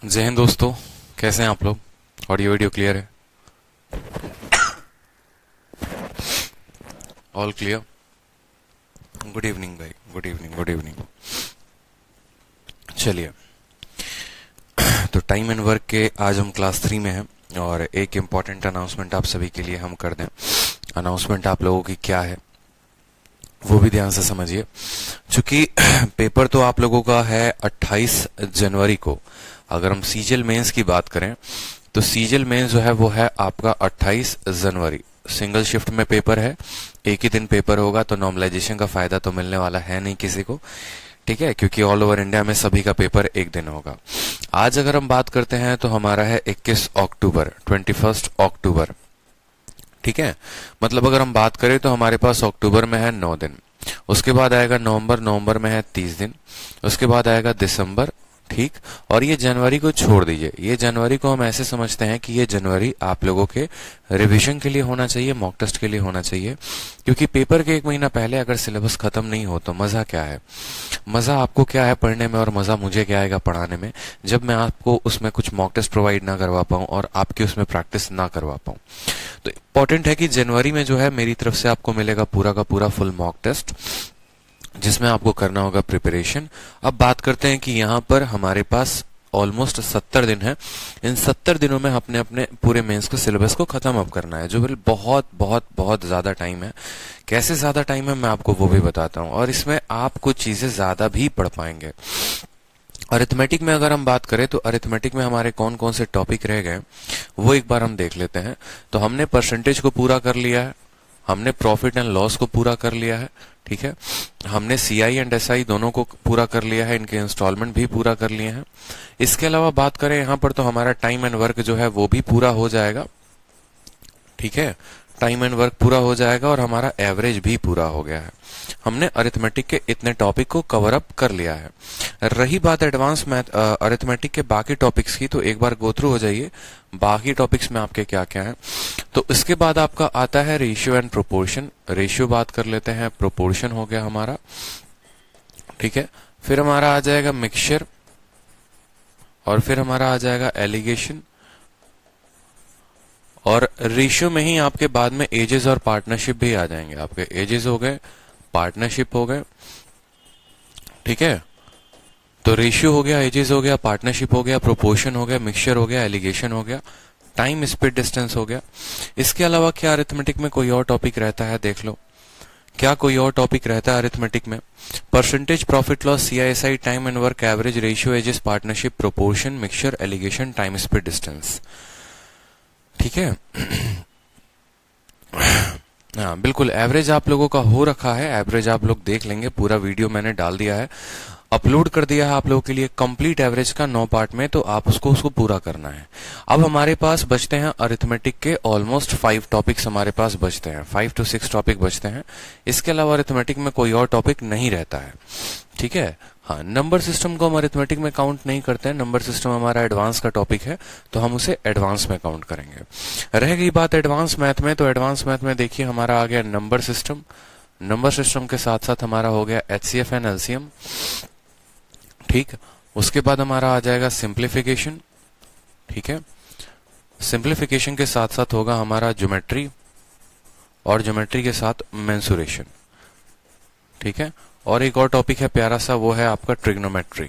जय हिंद दोस्तों, कैसे हैं आप लोग। ऑडियो वीडियो क्लियर है? All clear. गुड इवनिंग भाई, गुड इवनिंग गुड इवनिंग। चलिए, तो टाइम एंड वर्क के आज हम क्लास 3 में हैं और एक इम्पॉर्टेंट अनाउंसमेंट आप सभी के लिए हम कर दें। अनाउंसमेंट आप लोगों की क्या है वो भी ध्यान से समझिए। चूंकि पेपर तो आप लोगों का है 28 जनवरी को। अगर हम सीजीएल मेंस की बात करें तो सीजीएल मेंस जो है वो है आपका 28 जनवरी। सिंगल शिफ्ट में पेपर है, एक ही दिन पेपर होगा, तो नॉर्मलाइजेशन का फायदा तो मिलने वाला है नहीं किसी को, ठीक है, क्योंकि ऑल ओवर इंडिया में सभी का पेपर एक दिन होगा। आज अगर हम बात करते हैं तो हमारा है 21 अक्टूबर, 21 अक्टूबर, ठीक है। मतलब अगर हम बात करें तो हमारे पास अक्टूबर में है 9 दिन, उसके बाद आएगा नवंबर, नवंबर में है 30 दिन, उसके बाद आएगा दिसंबर, ठीक। और ये जनवरी को छोड़ दीजिए, ये जनवरी को हम ऐसे समझते हैं कि ये जनवरी आप लोगों के रिवीजन के लिए होना चाहिए, मॉक टेस्ट के लिए होना चाहिए, क्योंकि पेपर के एक महीना पहले अगर सिलेबस खत्म नहीं हो तो मजा क्या है। मजा आपको क्या है पढ़ने में और मजा मुझे क्या आएगा पढ़ाने में, जब मैं आपको उसमें कुछ मॉक टेस्ट प्रोवाइड ना करवा पाऊं और आपकी उसमें प्रैक्टिस ना करवा पाऊं। तो इंपॉर्टेंट है कि जनवरी में जो है मेरी तरफ से आपको मिलेगा पूरा का पूरा फुल मॉक टेस्ट, जिसमें आपको करना होगा प्रिपरेशन। अब बात करते हैं कि यहाँ पर हमारे पास ऑलमोस्ट 70 दिन है। इन 70 दिनों में अपने अपने पूरे मेंस के सिलेबस को खत्म अप करना है, जो बहुत बहुत बहुत ज्यादा टाइम है। कैसे ज्यादा टाइम है मैं आपको वो भी बताता हूँ, और इसमें आप कुछ चीजें ज्यादा भी पढ़ पाएंगे। अरिथमेटिक में अगर हम बात करें तो अरिथमेटिक में हमारे कौन कौन से टॉपिक रह गए वो एक बार हम देख लेते हैं। तो हमने परसेंटेज को पूरा कर लिया है, हमने प्रॉफिट एंड लॉस को पूरा कर लिया है, ठीक है। हमने सीआई एंड एसआई दोनों को पूरा कर लिया है, इनके इंस्टॉलमेंट भी पूरा कर लिए हैं। इसके अलावा बात करें यहाँ पर तो हमारा टाइम एंड वर्क जो है वो भी पूरा हो जाएगा, ठीक है। टाइम एंड वर्क पूरा हो जाएगा और हमारा एवरेज भी पूरा हो गया है। हमने अरिथमेटिक के इतने टॉपिक को कवर अप कर लिया है। रही बात एडवांस मैथ अरिथमेटिक के बाकी टॉपिक्स की, तो एक बार गो थ्रू हो जाइए बाकी टॉपिक्स में आपके क्या क्या है। तो इसके बाद आपका आता है रेशियो एंड प्रोपोर्शन। रेशियो बात कर लेते हैं, प्रोपोर्शन हो गया हमारा, ठीक है। फिर हमारा आ जाएगा मिक्सचर, और फिर हमारा आ जाएगा एलिगेशन, और रेशियो में ही आपके बाद में एजेस और पार्टनरशिप भी आ जाएंगे। आपके एजेस हो गए, पार्टनरशिप हो गए, ठीक है। तो रेशियो हो गया, एजेस हो गया, पार्टनरशिप हो गया, प्रोपोर्शन हो गया, मिक्सचर हो गया, एलिगेशन हो गया, टाइम स्पीड डिस्टेंस हो गया। इसके अलावा क्या अरिथमेटिक में कोई और टॉपिक रहता है, देख लो क्या कोई और टॉपिक रहता है अरिथमेटिक में। Percentage, profit loss, CI SI, time and work, average, ratio, ages, partnership, proportion, mixture, alligation, time speed distance, ठीक है। हाँ बिल्कुल, एवरेज आप लोगों का हो रखा है, एवरेज आप लोग देख लेंगे, पूरा वीडियो मैंने डाल दिया है, अपलोड कर दिया है आप लोगों के लिए कंप्लीट एवरेज का 9 पार्ट में, तो आप उसको पूरा करना है। अब हमारे पास बचते हैं अरिथमेटिक के ऑलमोस्ट 5 टॉपिक्स हमारे पास बचते हैं, 5 to 6 टॉपिक बचते हैं। इसके अलावा अरिथमेटिक में कोई और टॉपिक नहीं रहता है, ठीक है। हाँ, नंबर सिस्टम को हम अरिथमेटिक में काउंट नहीं करते हैं, नंबर सिस्टम हमारा एडवांस का टॉपिक है, तो हम उसे एडवांस में काउंट करेंगे। रह गई बात एडवांस मैथ में, तो एडवांस मैथ में देखिए हमारा आ गया नंबर सिस्टम। नंबर सिस्टम के साथ साथ हमारा हो गया एचसीएफ एंड एलसीएम, ठीक। उसके बाद हमारा आ जाएगा सिंप्लीफिकेशन, ठीक है। सिंप्लीफिकेशन के साथ साथ होगा हमारा ज्योमेट्री, और ज्योमेट्री के साथ मेंसुरेशन, ठीक है। और एक और टॉपिक है प्यारा सा, वो है आपका ट्रिग्नोमेट्री,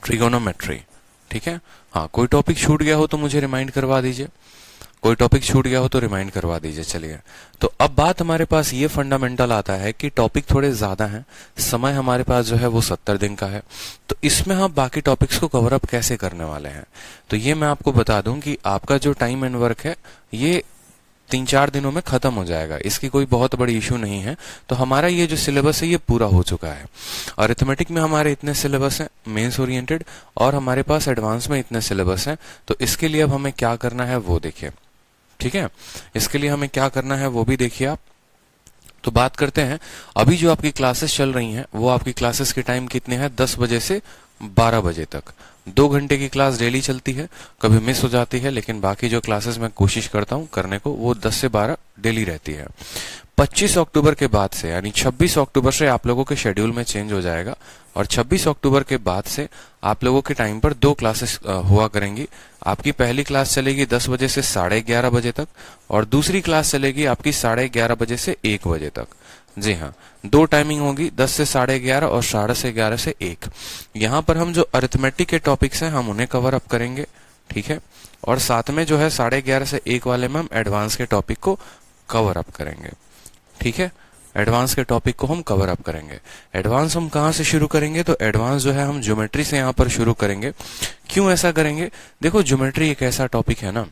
ट्रिगोनोमेट्री, ठीक है। हाँ, कोई टॉपिक छूट गया हो तो मुझे रिमाइंड करवा दीजिए, कोई टॉपिक छूट गया हो तो रिमाइंड करवा दीजिए। चलिए, तो अब बात हमारे पास ये फंडामेंटल आता है कि टॉपिक थोड़े ज्यादा हैं, समय हमारे पास जो है वो 70 दिन का है, तो इसमें हम बाकी टॉपिक्स को कवर अप कैसे करने वाले हैं। तो ये मैं आपको बता दूं कि आपका जो टाइम एंड वर्क है ये 3-4 दिनों में खत्म हो जाएगा, इसकी कोई बहुत बड़ी इशू नहीं है। तो हमारा ये जो सिलेबस है ये पूरा हो चुका है। अरिथमेटिक में हमारे इतने सिलेबस हैं मेंस ओरिएंटेड, और हमारे पास एडवांस में इतने सिलेबस हैं। तो इसके लिए अब हमें क्या करना है वो देखिए, ठीक है। इसके लिए हमें क्या करना है वो भी देखिए आप। तो बात करते हैं, अभी जो आपकी क्लासेस चल रही हैं वो आपकी क्लासेस के टाइम कितने हैं, 10 बजे से 12 बजे तक। 2 घंटे की क्लास डेली चलती है, कभी मिस हो जाती है, लेकिन बाकी जो क्लासेस मैं कोशिश करता हूं करने को वो 10 से 12 डेली रहती है। 25 अक्टूबर के बाद से यानी 26 अक्टूबर से आप लोगों के शेड्यूल में चेंज हो जाएगा और 26 अक्टूबर के बाद से आप लोगों के टाइम पर 2 क्लासेस हुआ करेंगी। आपकी पहली क्लास चलेगी 10 बजे से 11:30 बजे तक और दूसरी क्लास चलेगी आपकी 11:30 बजे से 1 बजे तक। जी हाँ, 2 टाइमिंग होगी, 10 से 11:30 और 11:30 से 1। यहाँ पर हम जो अरिथमेटिक के टॉपिक्स हैं हम उन्हें कवर अप करेंगे, ठीक है। और साथ में जो है 11:30 से 1 वाले में हम एडवांस के टॉपिक को कवर अप करेंगे, ठीक है। एडवांस के टॉपिक को हम कवर अप करेंगे। एडवांस हम कहाँ से शुरू करेंगे? तो एडवांस जो है हम ज्योमेट्री से यहाँ पर शुरू करेंगे। क्यों ऐसा करेंगे? देखो, ज्योमेट्री एक ऐसा टॉपिक है ना,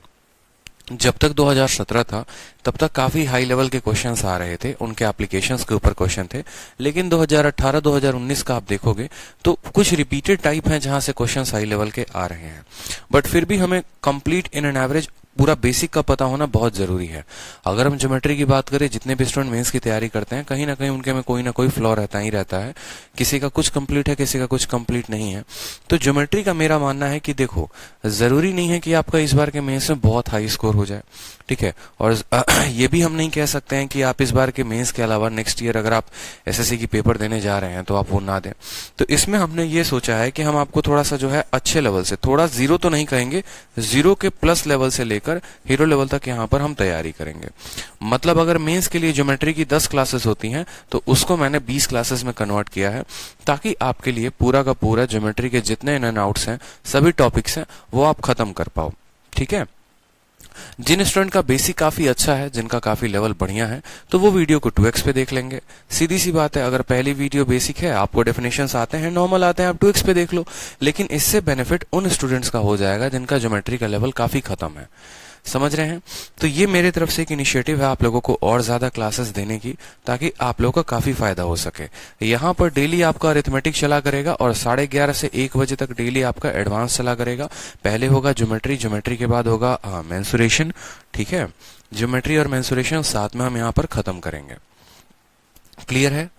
जब तक 2017 था तब तक काफी हाई लेवल के क्वेश्चंस आ रहे थे, उनके एप्लीकेशंस के ऊपर क्वेश्चन थे। लेकिन 2018-2019 का आप देखोगे तो कुछ रिपीटेड टाइप हैं जहां से क्वेश्चंस हाई लेवल के आ रहे हैं। बट फिर भी हमें कंप्लीट इन एन एवरेज पूरा बेसिक का पता होना बहुत जरूरी है। अगर हम ज्योमेट्री की बात करें, जितने भी स्टूडेंट मेंस की तैयारी करते हैं कहीं ना कहीं उनके में कोई ना कोई फ्लॉ रहता ही रहता है। किसी का कुछ कंप्लीट है, किसी का कुछ कंप्लीट नहीं है। तो ज्योमेट्री का मेरा मानना है कि देखो, जरूरी नहीं है कि आपका इस बार के मेंस में बहुत हाई स्कोर हो जाए, ठीक है। और ये भी हम नहीं कह सकते हैं कि आप इस बार के मेंस के अलावा नेक्स्ट ईयर अगर आप एसएससी की पेपर देने जा रहे हैं तो आप वो ना दें। तो इसमें हमने ये सोचा है कि हम आपको थोड़ा सा जो है अच्छे लेवल से, थोड़ा जीरो तो नहीं कहेंगे, जीरो के प्लस लेवल से लेकर हीरो लेवल तक यहाँ पर हम तैयारी करेंगे। मतलब अगर मेंस के लिए ज्योमेट्री की 10 क्लासेस होती हैं तो उसको मैंने 20 क्लासेस में कन्वर्ट किया है, ताकि आपके लिए पूरा का पूरा ज्योमेट्री के जितने इन एंड आउट्स हैं, सभी टॉपिक्स हैं, वो आप खत्म कर पाओ, ठीक है। जिन स्टूडेंट का बेसिक काफी अच्छा है, जिनका काफी लेवल बढ़िया है, तो वो वीडियो को 2x पे देख लेंगे। सीधी सी बात है, अगर पहली वीडियो बेसिक है, आपको डेफिनेशंस आते हैं, नॉर्मल आते हैं, आप 2x पे देख लो। लेकिन इससे बेनिफिट उन स्टूडेंट्स का हो जाएगा जिनका ज्योमेट्री का लेवल काफी खत्म है। समझ रहे हैं? तो ये मेरे तरफ से एक इनिशिएटिव है आप लोगों को और ज्यादा क्लासेस देने की, ताकि आप लोगों का काफी फायदा हो सके। यहाँ पर डेली आपका अरिथमेटिक चला करेगा और 11:30 से 1 बजे तक डेली आपका एडवांस चला करेगा। पहले होगा ज्योमेट्री, ज्योमेट्री के बाद होगा मेंसुरेशन, ठीक है। ज्योमेट्री और मेंसुरेशन साथ में हम यहाँ पर खत्म करेंगे। क्लियर है?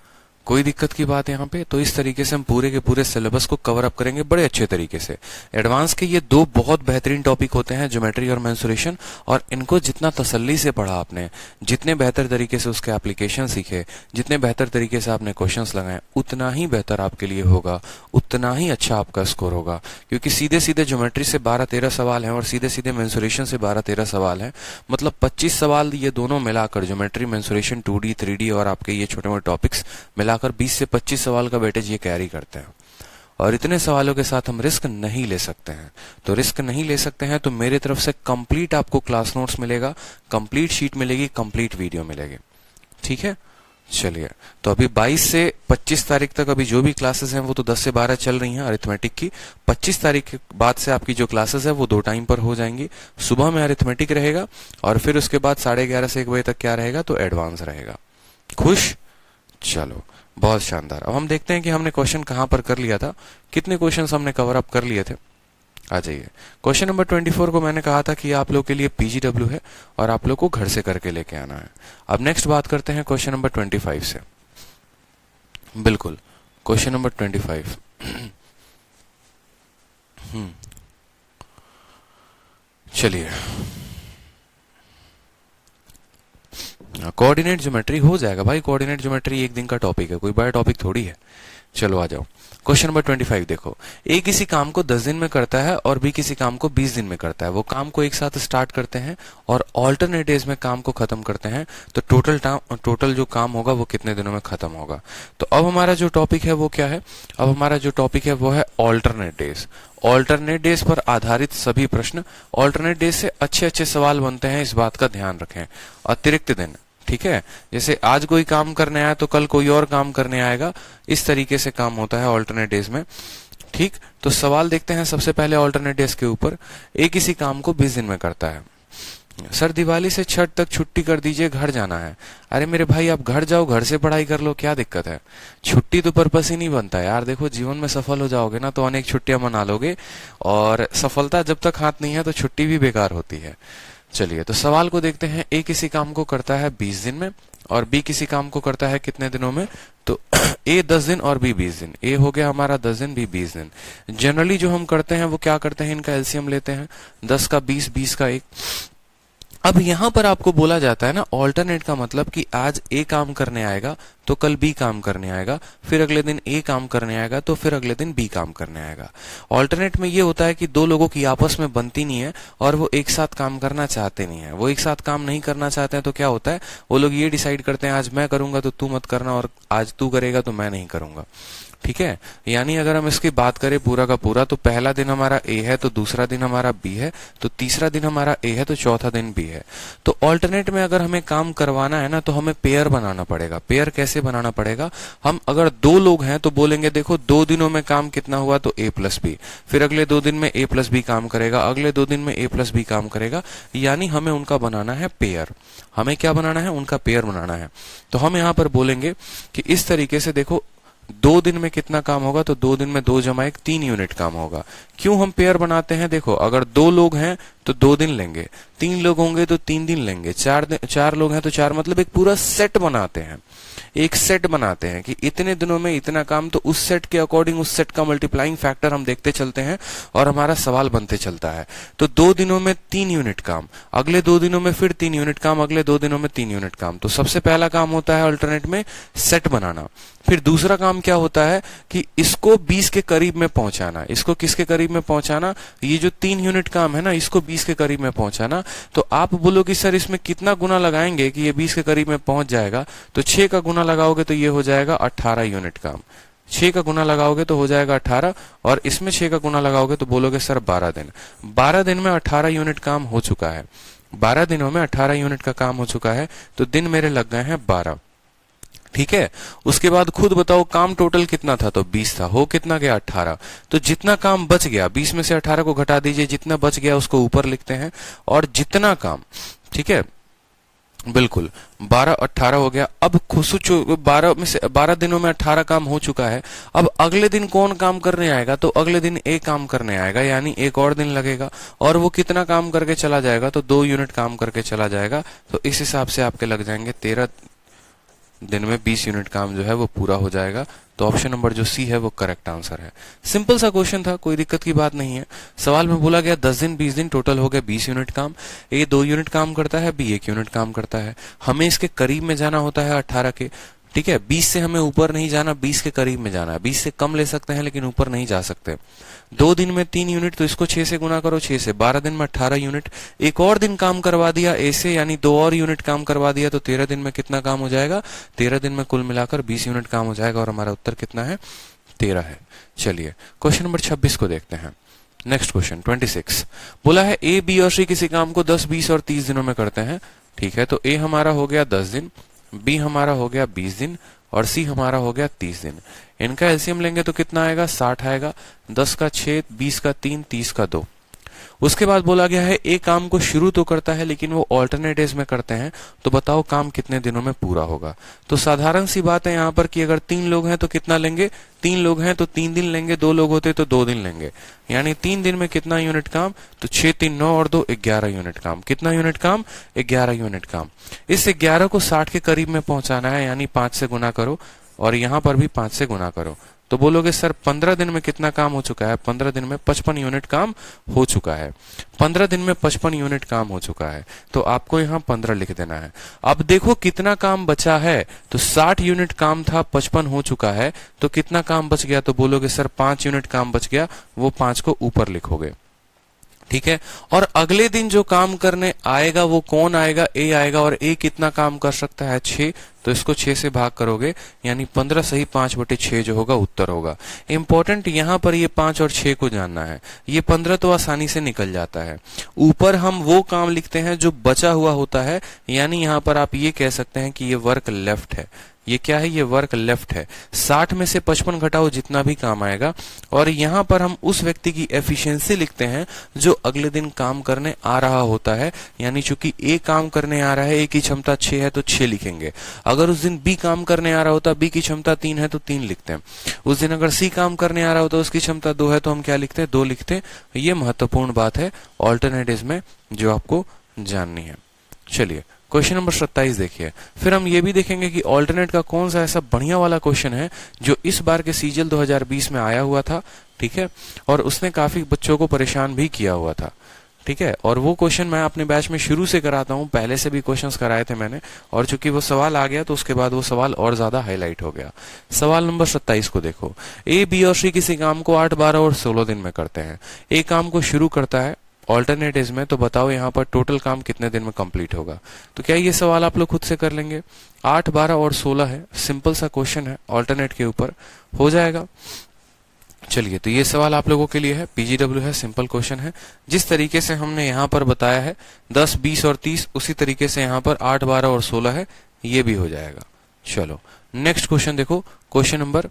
कोई दिक्कत की बात यहाँ पे? तो इस तरीके से हम पूरे के पूरे सिलेबस को कवर अप करेंगे बड़े अच्छे तरीके से। एडवांस के ये 2 बहुत बेहतरीन टॉपिक होते हैं, ज्योमेट्री और मेंसुरेशन, और इनको जितना तसल्ली से पढ़ा आपने, जितने बेहतर तरीके से उसके एप्लीकेशन सीखे, जितने बेहतर तरीके से आपने क्वेश्चंस लगाए, उतना ही बेहतर आपके लिए होगा, उतना ही अच्छा आपका स्कोर होगा। क्योंकि सीधे सीधे ज्योमेट्री से 12-13 सवाल हैं और सीधे सीधे मेंसुरेशन से 12-13 सवाल हैं। मतलब 25 सवाल ये दोनों मिलाकर, ज्योमेट्री, मेंसुरेशन, 2D, 3D और आपके ये छोटे मोटे टॉपिक्स मिलाकर 20 से 25 सवाल का वेटेज ये कैरी करते हैं। और इतने सवालों के साथ हम रिस्क नहीं ले सकते हैं। तो रिस्क नहीं ले सकते हैं तो मेरी तरफ से कंप्लीट आपको क्लास नोट्स मिलेगा, कंप्लीट शीट मिलेगी, कंप्लीट वीडियो मिलेगी, ठीक है। चलिए, तो अभी 22 से 25 तारीख तक अभी जो भी क्लासेस हैं वो तो 10 से 12 चल रही हैं अरिथमेटिक की। 25 तारीख के बाद से आपकी जो क्लासेस है वो 2 टाइम पर हो जाएंगी। सुबह में अरिथमेटिक रहेगा और फिर उसके बाद 11:30 से 1 बजे तक क्या रहेगा? तो एडवांस रहेगा। खुश? चलो, बहुत शानदार। अब हम देखते हैं कि हमने क्वेश्चन कहां पर कर लिया था, कितने क्वेश्चंस हमने कवर अप कर लिए थे। आ जाइए, क्वेश्चन नंबर 24 को मैंने कहा था कि आप लोग के लिए पीजीडब्ल्यू है और आप लोग को घर से करके लेके आना है। अब नेक्स्ट बात करते हैं क्वेश्चन नंबर 25 से। बिल्कुल, क्वेश्चन नंबर 25। चलिए, कोऑर्डिनेट ज्योमेट्री हो जाएगा भाई। कोऑर्डिनेट ज्योमेट्री एक दिन का टॉपिक है, कोई बड़ा टॉपिक थोड़ी है। चलो आ जाओ, क्वेश्चन नंबर 25 देखो। ए किसी काम को 10 दिन में करता है और बी किसी काम को 20 दिन में करता है। वो काम को एक साथ स्टार्ट करते हैं और ऑल्टरनेट डेज में काम को खत्म करते हैं। तो टोटल जो काम होगा वो कितने दिनों में खत्म होगा? तो अब हमारा जो टॉपिक है वो क्या है? अब हमारा जो टॉपिक है वो है ऑल्टरनेट डेज। ऑल्टरनेट डेज पर आधारित सभी प्रश्न। ऑल्टरनेट डेज से अच्छे अच्छे सवाल बनते हैं, इस बात का ध्यान रखें। अतिरिक्त दिन, ठीक है, जैसे आज कोई काम करने आया तो कल कोई और काम करने आएगा, इस तरीके से काम होता है ऑल्टरनेट डेज में, ठीक। तो सवाल देखते हैं सबसे पहले ऑल्टरनेट डेज के ऊपर। एक किसी काम को 20 दिन में करता है। सर दिवाली से छठ तक छुट्टी कर दीजिए, घर जाना है। अरे मेरे भाई, आप घर जाओ, घर से पढ़ाई कर लो, क्या दिक्कत है? छुट्टी तो पर्पस ही नहीं बनता यार। देखो, जीवन में सफल हो जाओगे ना तो अनेक छुट्टियां मना लोगे, और सफलता जब तक हाथ नहीं है तो छुट्टी भी बेकार होती है। चलिए, तो सवाल को देखते हैं। ए किसी काम को करता है 20 दिन में और बी किसी काम को करता है कितने दिनों में? तो ए 10 दिन और बी 20 दिन। ए हो गया हमारा 10 दिन, बी 20 दिन। जनरली जो हम करते हैं वो क्या करते हैं, इनका एलसीएम लेते हैं। 10 का 20, 20 का 1, अब यहां पर आपको बोला जाता है ना, ऑल्टरनेट का मतलब कि आज ए काम करने आएगा तो कल बी काम करने आएगा, फिर अगले दिन ए काम करने आएगा तो फिर अगले दिन बी काम करने आएगा। ऑल्टरनेट में ये होता है कि दो लोगों की आपस में बनती नहीं है और वो एक साथ काम करना चाहते नहीं है। वो एक साथ काम नहीं करना चाहते हैं तो क्या होता है, वो लोग ये डिसाइड करते हैं आज मैं करूंगा तो तू मत करना, और आज तू करेगा तो मैं नहीं करूंगा। ठीक है, यानी अगर हम इसकी बात करें पूरा का पूरा, तो पहला दिन हमारा ए है तो दूसरा दिन हमारा बी है, तो तीसरा दिन हमारा ए है तो चौथा दिन बी है। तो ऑल्टरनेट में अगर हमें काम करवाना है ना तो हमें पेयर बनाना पड़ेगा। पेयर कैसे बनाना पड़ेगा, हम अगर दो लोग हैं तो बोलेंगे देखो 2 दिनों में काम कितना हुआ, तो ए प्लस बी, फिर अगले 2 दिन में ए प्लस बी काम करेगा, अगले 2 दिन में ए प्लस बी काम करेगा, यानी हमें उनका बनाना है पेयर। हमें क्या बनाना है, उनका पेयर बनाना है। तो हम यहां पर बोलेंगे कि इस तरीके से देखो 2 दिन में कितना काम होगा, तो 2 दिन में 2 जमा 1 3 यूनिट काम होगा। क्यों हम पेयर बनाते हैं, देखो अगर 2 लोग हैं तो 2 दिन लेंगे, 3 लोग होंगे तो 3 दिन लेंगे, 4 लोग हैं तो 4, मतलब एक पूरा सेट बनाते हैं। एक सेट बनाते हैं कि इतने दिनों में इतना काम, तो उस सेट के अकॉर्डिंग उस सेट का मल्टीप्लाइंग फैक्टर हम देखते चलते हैं और हमारा सवाल बनते चलता है। तो 2 दिनों में 3 यूनिट काम, अगले 2 दिनों में फिर 3 यूनिट काम, अगले 2 दिनों में 3 यूनिट काम। तो सबसे पहला काम होता है अल्टरनेट में सेट बनाना। फिर दूसरा काम क्या होता है कि इसको 20 के करीब में पहुंचाना। इसको किसके करीब में पहुंचाना, ये जो 3 यूनिट काम है ना, इसको 20 के करीब में पहुंचाना। तो आप बोलो कि सर इसमें कितना गुना लगाएंगे कि ये 20 के करीब में पहुंच जाएगा, तो 6 का गुना लगाओगे तो ये हो जाएगा 18 यूनिट काम। 6 का गुना लगाओगे तो हो जाएगा 18, और इसमें 6 का गुना लगाओगे तो बोलोगे सर 12 दिन। 12 दिन में 18 यूनिट काम हो चुका है। 12 दिनों में 18 यूनिट का काम हो चुका है, तो दिन मेरे लग गए हैं 12। ठीक है, उसके बाद खुद बताओ काम टोटल कितना था, तो 20 था, हो कितना गया 18। तो जितना काम बच गया 20 में से 18 को घटा दीजिए, जितना बच गया उसको ऊपर लिखते हैं, और जितना काम, ठीक है बिल्कुल 12 18 हो गया। अब सोचो 12 दिनों में 18 काम हो चुका है। अब अगले दिन कौन काम करने आएगा, तो अगले दिन ए काम करने आएगा, यानी एक और दिन लगेगा, और वो कितना काम करके चला जाएगा, तो 2 यूनिट काम करके चला जाएगा। तो इस हिसाब से आपके लग जाएंगे 13 दिन में 20 यूनिट काम जो है वो पूरा हो जाएगा। तो ऑप्शन नंबर जो सी है वो करेक्ट आंसर है। सिंपल सा क्वेश्चन था, कोई दिक्कत की बात नहीं है। सवाल में बोला गया 10 दिन 20 दिन टोटल हो गया 20 यूनिट काम। ए 2 यूनिट काम करता है, बी 1 यूनिट काम करता है। हमें इसके करीब में जाना होता है 18 के। ठीक है, 20 से हमें ऊपर नहीं जाना, 20 के करीब में जाना है। 20 से कम ले सकते हैं लेकिन ऊपर नहीं जा सकते। 2 दिन में 3 यूनिट, तो इसको 6 से गुना करो, 6 से 12 दिन में 18 यूनिट। एक और दिन काम करवा दिया ए से, यानी 2 और यूनिट काम करवा दिया, तो 13 दिन में कितना काम हो जाएगा, 13 दिन में कुल मिलाकर 20 यूनिट काम हो जाएगा, और हमारा उत्तर कितना है 13 है। चलिए क्वेश्चन नंबर 26 को देखते हैं। नेक्स्ट क्वेश्चन 26 बोला है ए बी और सी किसी काम को 10 20 और 30 दिनों में करते हैं। ठीक है, तो ए हमारा हो गया 10 दिन, बी हमारा हो गया 20 दिन, और सी हमारा हो गया 30 दिन। इनका एलसीएम लेंगे तो कितना आएगा, 60 आएगा। 10 का 6, 20 का 3, 30 का 2। उसके बाद बोला गया है एक काम को शुरू तो करता है लेकिन वो ऑल्टरनेट डेज में करते हैं, तो बताओ काम कितने दिनों में पूरा होगा। तो साधारण सी बात है यहाँ पर कि अगर 3 लोग हैं तो कितना लेंगे, 3 लोग हैं तो 3 दिन लेंगे, 2 लोग होते तो 2 दिन लेंगे, यानी 3 दिन में कितना यूनिट काम, तो 6 3 9 और 2 11 यूनिट काम। कितना यूनिट काम, 11 यूनिट काम। इस 11 को 60 के करीब में पहुंचाना है, यानी 5 से गुना करो, और यहां पर भी 5 से गुना करो। तो बोलोगे सर 15 दिन में कितना काम हो चुका है, 15 दिन में 55 यूनिट काम हो चुका है। 15 दिन में 55 यूनिट काम हो चुका है, तो आपको यहाँ 15 लिख देना है। अब देखो कितना काम बचा है, तो 60 यूनिट काम था, 55 हो चुका है, तो कितना काम बच गया, तो बोलोगे सर 5 यूनिट काम बच गया, वो 5 को ऊपर लिखोगे। ठीक है, और अगले दिन जो काम करने आएगा वो कौन आएगा, ए आएगा, और ए कितना काम कर सकता है 6, तो इसको 6 से भाग करोगे, यानी 15 सही 5/6 जो होगा उत्तर होगा। इंपॉर्टेंट यहाँ पर ये 5 और 6 को जानना है। ये 15 तो आसानी से निकल जाता है। ऊपर हम वो काम लिखते हैं जो बचा हुआ होता है, यानी यहाँ पर आप ये कह सकते हैं कि ये वर्क लेफ्ट है। ये क्या है, ये वर्क लेफ्ट है। 60 में से 55 घटाओ जितना भी काम आएगा, और यहाँ पर हम उस व्यक्ति की एफिशिएंसी लिखते हैं जो अगले दिन काम करने आ रहा होता है, यानी चूंकि ए काम करने आ रहा है, ए की क्षमता 6 है तो 6 लिखेंगे। अगर उस दिन बी काम करने आ रहा होता, बी की क्षमता 3 है तो 3 लिखते हैं। उस दिन अगर सी काम करने आ रहा होता, उसकी क्षमता 2 है तो हम क्या लिखते हैं, 2 लिखते हैं। ये महत्वपूर्ण बात है ऑल्टरनेटिव्स में जो आपको जाननी है। चलिए क्वेश्चन नंबर 27 देखिए। फिर हम ये भी देखेंगे कि ऑल्टरनेट का कौन सा ऐसा बढ़िया वाला क्वेश्चन है जो इस बार के सीजीएल 2020 में आया हुआ था। ठीक है, और उसने काफी बच्चों को परेशान भी किया हुआ था। ठीक है। और वो क्वेश्चन मैं अपने बैच में शुरू से कराता हूँ, पहले से भी क्वेश्चंस कराए थे मैंने, और चूंकि वो सवाल आ गया तो उसके बाद वो सवाल और ज्यादा हाईलाइट हो गया। सवाल नंबर 27 को देखो। ए, बी और सी किसी काम को 8, 12 और 16 दिन में करते हैं। ए काम को शुरू करता है ऑल्टरनेटिव्स में, तो बताओ यहाँ पर टोटल काम कितने दिन में कंप्लीट होगा। तो क्या ये सवाल आप लोग खुद से कर लेंगे? 8, 12 और 16 है, सिंपल सा क्वेश्चन है, ऑल्टरनेट के ऊपर हो जाएगा। चलिए, तो ये सवाल आप लोगों के लिए है, पीजीडब्ल्यू है, सिंपल क्वेश्चन है। जिस तरीके से हमने यहाँ पर बताया है 10, 20 और 30, उसी तरीके से यहाँ पर 8, 12 और 16 है, ये भी हो जाएगा। चलो नेक्स्ट क्वेश्चन देखो, क्वेश्चन नंबर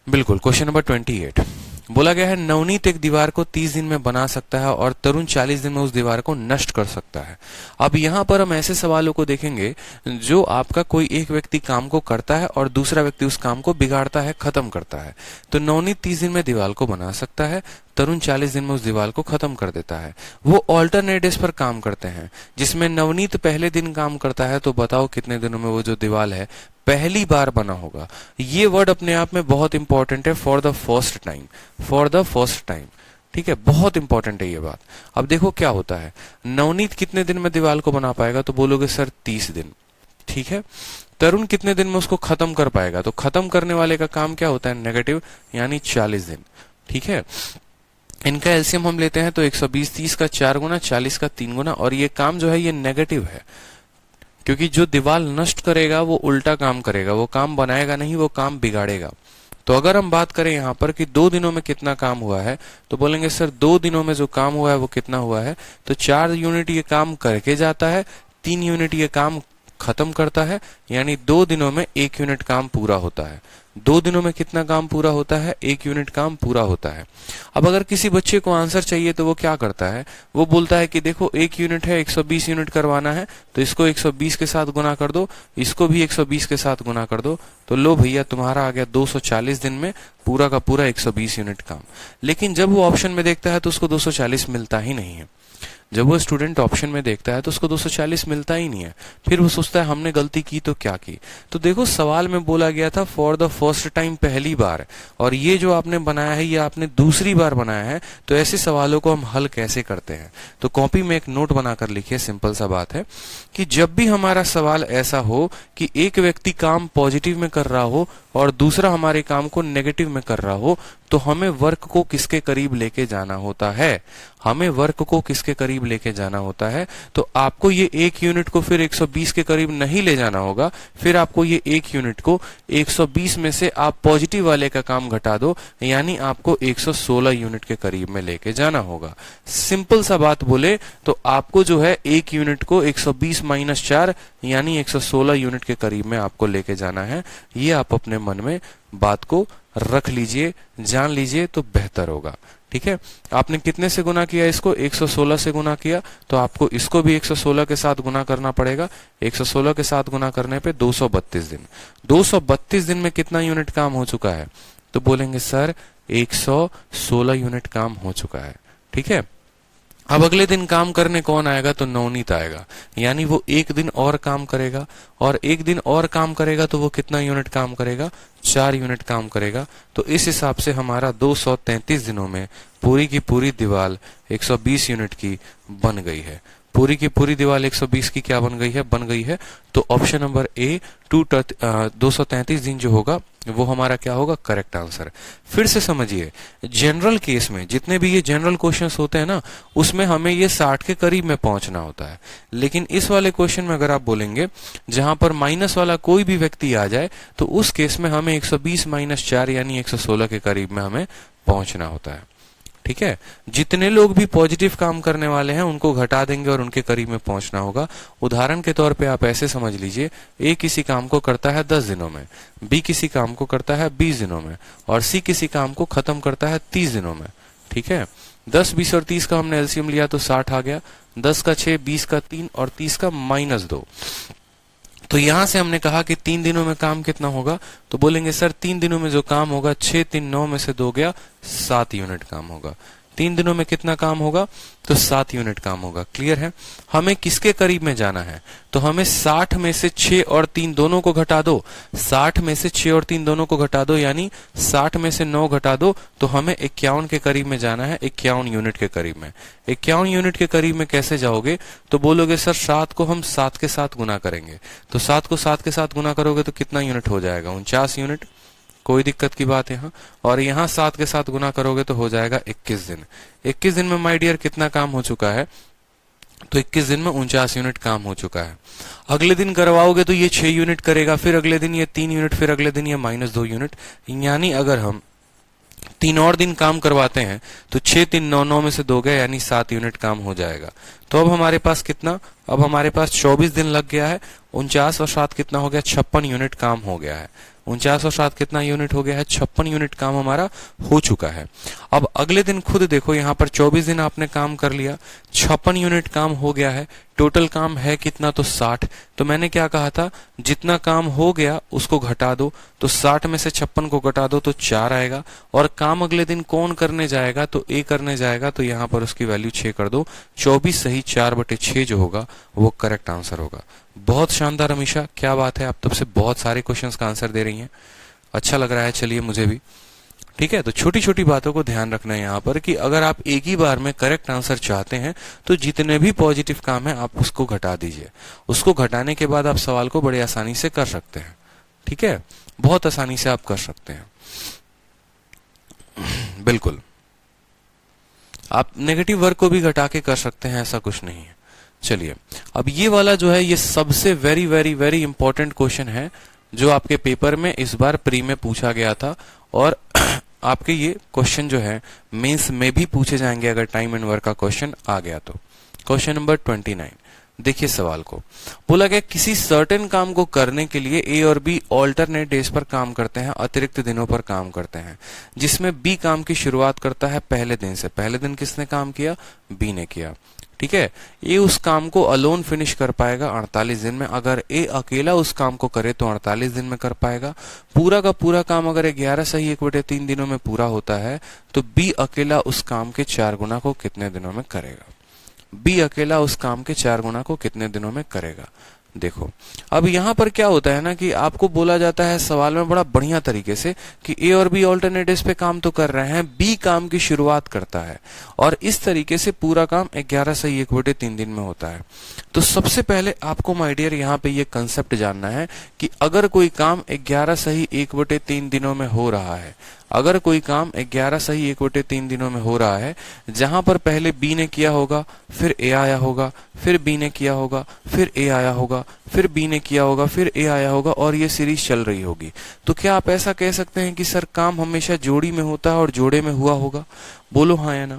28। बोला गया है नवनीत एक दीवार को 30 दिन में बना सकता है और तरुण 40 दिन में उस दीवार को नष्ट कर सकता है। अब यहाँ पर हम ऐसे सवालों को देखेंगे जो आपका कोई एक व्यक्ति काम को करता है और दूसरा व्यक्ति उस काम को बिगाड़ता है, खत्म करता है। तो नवनीत 30 दिन में दीवार को बना सकता है, तरुण 40 दिन में उस दीवार को खत्म कर देता है। वो ऑल्टरनेटिव्स पर काम करते हैं, जिसमें नवनीत पहले दिन काम करता है, तो बताओ कितने दिनों में वो जो दीवार है पहली बार बना होगा। ये वर्ड अपने आप में बहुत इंपॉर्टेंट है, for the first time, for the first time. ठीक है, बहुत इंपॉर्टेंट है ये बात। अब देखो क्या होता है, नवनीत कितने दिन में दीवार को बना पाएगा, तो बोलोगे सर 30 दिन। ठीक है, तरुण कितने दिन में उसको खत्म कर पाएगा, तो खत्म करने वाले का काम क्या होता है, नेगेटिव, यानी 40 दिन। ठीक है, इनका एलसीएम हम लेते हैं तो 120, 30 का 4 गुना, 40 का 3 गुना, और ये काम जो है ये नेगेटिव है, क्योंकि जो दीवार नष्ट करेगा वो उल्टा काम करेगा, वो काम बनाएगा नहीं, वो काम बिगाड़ेगा। तो अगर हम बात करें यहाँ पर कि 2 दिनों में कितना काम हुआ है, तो बोलेंगे सर 2 दिनों में जो काम हुआ है वो कितना हुआ है, तो 4 यूनिट ये काम करके जाता है, 3 यूनिट ये काम खत्म करता है, यानी 2 दिनों में 1 यूनिट काम पूरा होता है। 2 दिनों में कितना काम पूरा होता है, 1 यूनिट काम पूरा होता है। अब अगर किसी बच्चे को आंसर चाहिए तो वो क्या करता है, वो बोलता है कि देखो 1 यूनिट है, 120 यूनिट करवाना है, तो इसको 120 के साथ गुना कर दो, इसको भी 120 के साथ गुना कर दो, तो लो भैया तुम्हारा आ गया 240 दिन में पूरा का पूरा 120 यूनिट काम। लेकिन जब वो ऑप्शन में देखता है तो उसको 240 मिलता ही नहीं है। जब वो स्टूडेंट ऑप्शन में देखता है तो उसको 240 मिलता ही नहीं है। फिर वो सोचता है हमने गलती की तो क्या की। तो देखो सवाल में बोला गया था फॉर द फर्स्ट टाइम, पहली बार, और ये जो आपने बनाया है ये आपने दूसरी बार बनाया है। तो ऐसे सवालों को हम हल कैसे करते हैं, तो कॉपी में एक नोट बनाकर लिखिए। सिंपल सा बात है कि जब भी हमारा सवाल ऐसा हो कि एक व्यक्ति काम पॉजिटिव में कर रहा हो और दूसरा हमारे काम को नेगेटिव में कर रहा हो, तो हमें वर्क को किसके करीब लेके जाना होता है, हमें वर्क को किसके करीब लेके जाना होता है। तो आपको ये 1 यूनिट को फिर 120 के करीब नहीं ले जाना होगा, फिर आपको ये 1 यूनिट को 120 में से आप पॉजिटिव वाले का काम घटा दो, यानी आपको 116 यूनिट के करीब में लेके जाना होगा। सिंपल सा बात बोले तो आपको जो है 1 यूनिट को 120 माइनस 4 यानी 116 यूनिट के करीब में आपको लेके जाना है। ये आप अपने मन में बात को रख लीजिए, जान लीजिए, तो बेहतर होगा। ठीक है, आपने कितने से गुना किया, इसको 116 से गुना किया, तो आपको इसको भी 116 के साथ गुना करना पड़ेगा। 116 के साथ गुना करने पे 232 दिन। 232 दिन में कितना यूनिट काम हो चुका है, तो बोलेंगे सर 116 यूनिट काम हो चुका है। ठीक है, अब अगले दिन काम करने कौन आएगा, तो नवनीत आएगा, यानी वो 1 दिन और काम करेगा, और 1 दिन और काम करेगा तो वो कितना यूनिट काम करेगा, 4 यूनिट काम करेगा। तो इस हिसाब से हमारा 233 दिनों में पूरी की पूरी दीवार 120 यूनिट की बन गई है। पूरी की पूरी दीवार 120 की क्या बन गई है, बन गई है। तो ऑप्शन नंबर ए 233 दिन जो होगा वो हमारा क्या होगा, करेक्ट आंसर। फिर से समझिए, जनरल केस में जितने भी ये जनरल क्वेश्चंस होते हैं ना, उसमें हमें ये 60 के करीब में पहुंचना होता है। लेकिन इस वाले क्वेश्चन में अगर आप बोलेंगे जहां पर माइनस वाला कोई भी व्यक्ति आ जाए, तो उस केस में हमें 120 माइनस 4 यानी 116 के करीब में हमें पहुंचना होता है। ठीक है, जितने लोग भी पॉजिटिव काम करने वाले हैं उनको घटा देंगे और उनके करीब में पहुंचना होगा। उदाहरण के तौर पे आप ऐसे समझ लीजिए, ए किसी काम को करता है 10 दिनों में, बी किसी काम को करता है 20 दिनों में, और सी किसी काम को खत्म करता है 30 दिनों में। ठीक है, 10, 20 और 30 का हमने एलसीएम लिया तो 60 आ गया। 10 का 6, 20 का 3 और 30 का -2। तो यहां से हमने कहा कि 3 दिनों में काम कितना होगा, तो बोलेंगे सर 3 दिनों में जो काम होगा 6, 3, 9 में से 2 गया, 7 यूनिट काम होगा। 3 दिनों में कितना काम होगा, तो 7 यूनिट काम होगा। क्लियर है। हमें किसके करीब में जाना है, तो हमें 60 में से 6 और 3 दोनों को घटा दो, 60 में से 6 और 3 दोनों को घटा दो, यानी 60 में से 9 घटा दो, तो हमें 51 के करीब में जाना है, 51 यूनिट के करीब में। 51 यूनिट के करीब में कैसे जाओगे, तो बोलोगे सर 7 को हम 7 के साथ गुना करेंगे, तो 7 को 7 के साथ गुना करोगे तो कितना यूनिट हो जाएगा, 49 यूनिट। कोई दिक्कत की बात यहाँ। और यहाँ 7 के साथ गुना करोगे तो हो जाएगा 21 दिन। 21 दिन में माय डियर कितना काम हो चुका है, तो 21 दिन में 49 यूनिट काम हो चुका है। अगले दिन करवाओगे तो ये 6 यूनिट करेगा, फिर अगले दिन ये 3 यूनिट, फिर अगले दिन ये -2 यूनिट। यानी अगर हम 3 और दिन काम करवाते हैं तो 6 3 9 9 में से 2 गए, यानी 7 यूनिट काम हो जाएगा। तो अब हमारे पास कितना, अब हमारे पास 24 दिन लग गया है। 49 और 7 कितना हो गया, 56 यूनिट काम हो गया है। 49 और 7 कितना यूनिट हो गया है, 56 यूनिट काम हमारा हो चुका है। अब अगले दिन खुद देखो, यहाँ पर 24 दिन आपने काम कर लिया, 56 यूनिट काम हो गया है। टोटल काम है कितना, तो 60। तो मैंने क्या कहा था, जितना काम हो गया उसको घटा दो, तो 60 में से 56 को घटा दो तो 4 आएगा। और काम अगले दिन कौन करने जाएगा, तो ए करने जाएगा, तो यहाँ पर उसकी वैल्यू 6 कर दो। 24 सही 4/6 जो होगा वो करेक्ट आंसर होगा। बहुत शानदार अमीषा, क्या बात है, आप तब से बहुत सारे क्वेश्चंस का आंसर दे रही हैं, अच्छा लग रहा है। चलिए मुझे भी, ठीक है। तो छोटी छोटी बातों को ध्यान रखना है यहाँ पर कि अगर आप एक ही बार में करेक्ट आंसर चाहते हैं तो जितने भी पॉजिटिव काम है आप उसको घटा दीजिए। उसको घटाने के बाद आप सवाल को बड़े आसानी से कर सकते हैं, ठीक है, बहुत आसानी से आप कर सकते हैं। बिल्कुल, आप नेगेटिव वर्क को भी घटा के कर सकते हैं, ऐसा कुछ नहीं है। चलिए, अब ये वाला जो है ये सबसे very very very important question है जो आपके पेपर में इस बार प्री में पूछा गया था, और आपके ये क्वेश्चन जो है मेंस में भी पूछे जाएंगे अगर टाइम एंड वर्क का क्वेश्चन आ गया तो। क्वेश्चन नंबर 29, देखिए सवाल को बोला गया किसी सर्टेन काम को करने के लिए ए और बी ऑल्टरनेट डेज पर काम करते हैं, अतिरिक्त दिनों पर काम करते हैं, जिसमें बी काम की शुरुआत करता है पहले दिन से। पहले दिन किसने काम किया, बी ने किया, ठीक है। ए उस काम को अलोन फिनिश कर पाएगा 48 दिन में। अगर ए अकेला उस काम को करे तो 48 दिन में कर पाएगा। पूरा का पूरा काम अगर 11 सही 1/3 दिनों में पूरा होता है तो बी अकेला उस काम के 4 गुना को कितने दिनों में करेगा, बी अकेला उस काम के 4 गुना को कितने दिनों में करेगा। देखो, अब यहां पर क्या होता है ना कि आपको बोला जाता है सवाल में बड़ा बढ़िया तरीके से कि ए और बी ऑल्टरनेट डेज पे काम तो कर रहे हैं, बी काम की शुरुआत करता है, और इस तरीके से पूरा काम 11 सही 1/3 दिन में होता है। तो सबसे पहले आपको माय डियर यहाँ पे ये कंसेप्ट जानना है कि अगर कोई काम 11 सही 1/3 दिनों में हो रहा है, अगर कोई काम 11 सही 1/3 दिनों में हो रहा है, जहां पर पहले बी ने किया होगा, फिर ए आया होगा, फिर बी ने किया होगा, फिर ए आया होगा, फिर बी ने किया होगा, फिर ए आया होगा, और ये सीरीज चल रही होगी, तो क्या आप ऐसा कह सकते हैं कि सर काम हमेशा जोड़ी में होता है और जोड़े में हुआ होगा? बोलो हाँ या ना।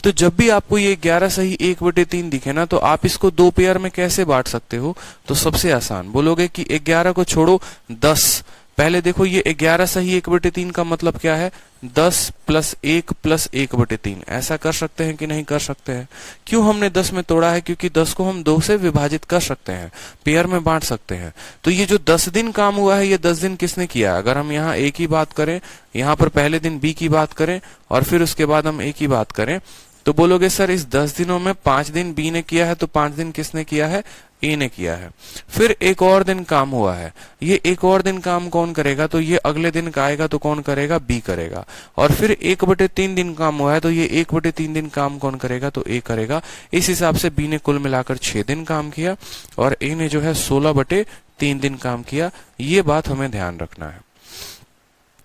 तो जब भी आपको ये 11 सही 1/3 दिखे ना, तो आप इसको 2 पेयर में कैसे बांट सकते हो? तो सबसे आसान बोलोगे कि 11 को छोड़ो 10। पहले देखो ये 11 सही 1/3 का मतलब क्या है, 10 + 1 + 1/3। ऐसा कर सकते हैं कि नहीं कर सकते हैं? क्यों हमने 10 में तोड़ा है? क्योंकि 10 को हम 2 से विभाजित कर सकते हैं, पेयर में बांट सकते हैं। तो ये जो 10 दिन काम हुआ है, ये 10 दिन किसने किया? अगर हम यहाँ ए की बात करें, यहाँ पर पहले दिन बी की बात करें और फिर उसके बाद हम ए की बात करें, तो बोलोगे सर इस 10 दिनों में 5 दिन बी ने किया है, तो 5 दिन किसने किया है? ए ने किया है। फिर एक और दिन काम हुआ है, ये एक और दिन काम कौन करेगा? तो ये अगले दिन का आएगा तो कौन करेगा? बी करेगा। और फिर 1/3 दिन काम हुआ है, तो ये 1/3 दिन काम कौन करेगा? तो ए करेगा। इस हिसाब से बी ने कुल मिलाकर 6 दिन काम किया और ए ने जो है 16/3 दिन काम किया। ये बात हमें ध्यान रखना है,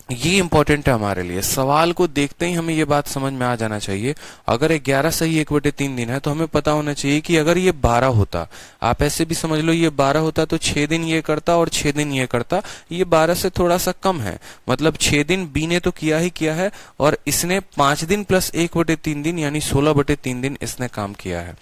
ये इंपॉर्टेंट है हमारे लिए। सवाल को देखते ही हमें ये बात समझ में आ जाना चाहिए। अगर 11 सही 1/3 दिन है तो हमें पता होना चाहिए कि अगर ये 12 होता, आप ऐसे भी समझ लो ये 12 होता तो 6 दिन ये करता और 6 दिन ये करता। ये 12 से थोड़ा सा कम है, मतलब 6 दिन बी ने तो किया ही किया है और इसने 5 दिन + 1/3 दिन यानी 16/3 दिन इसने काम किया है।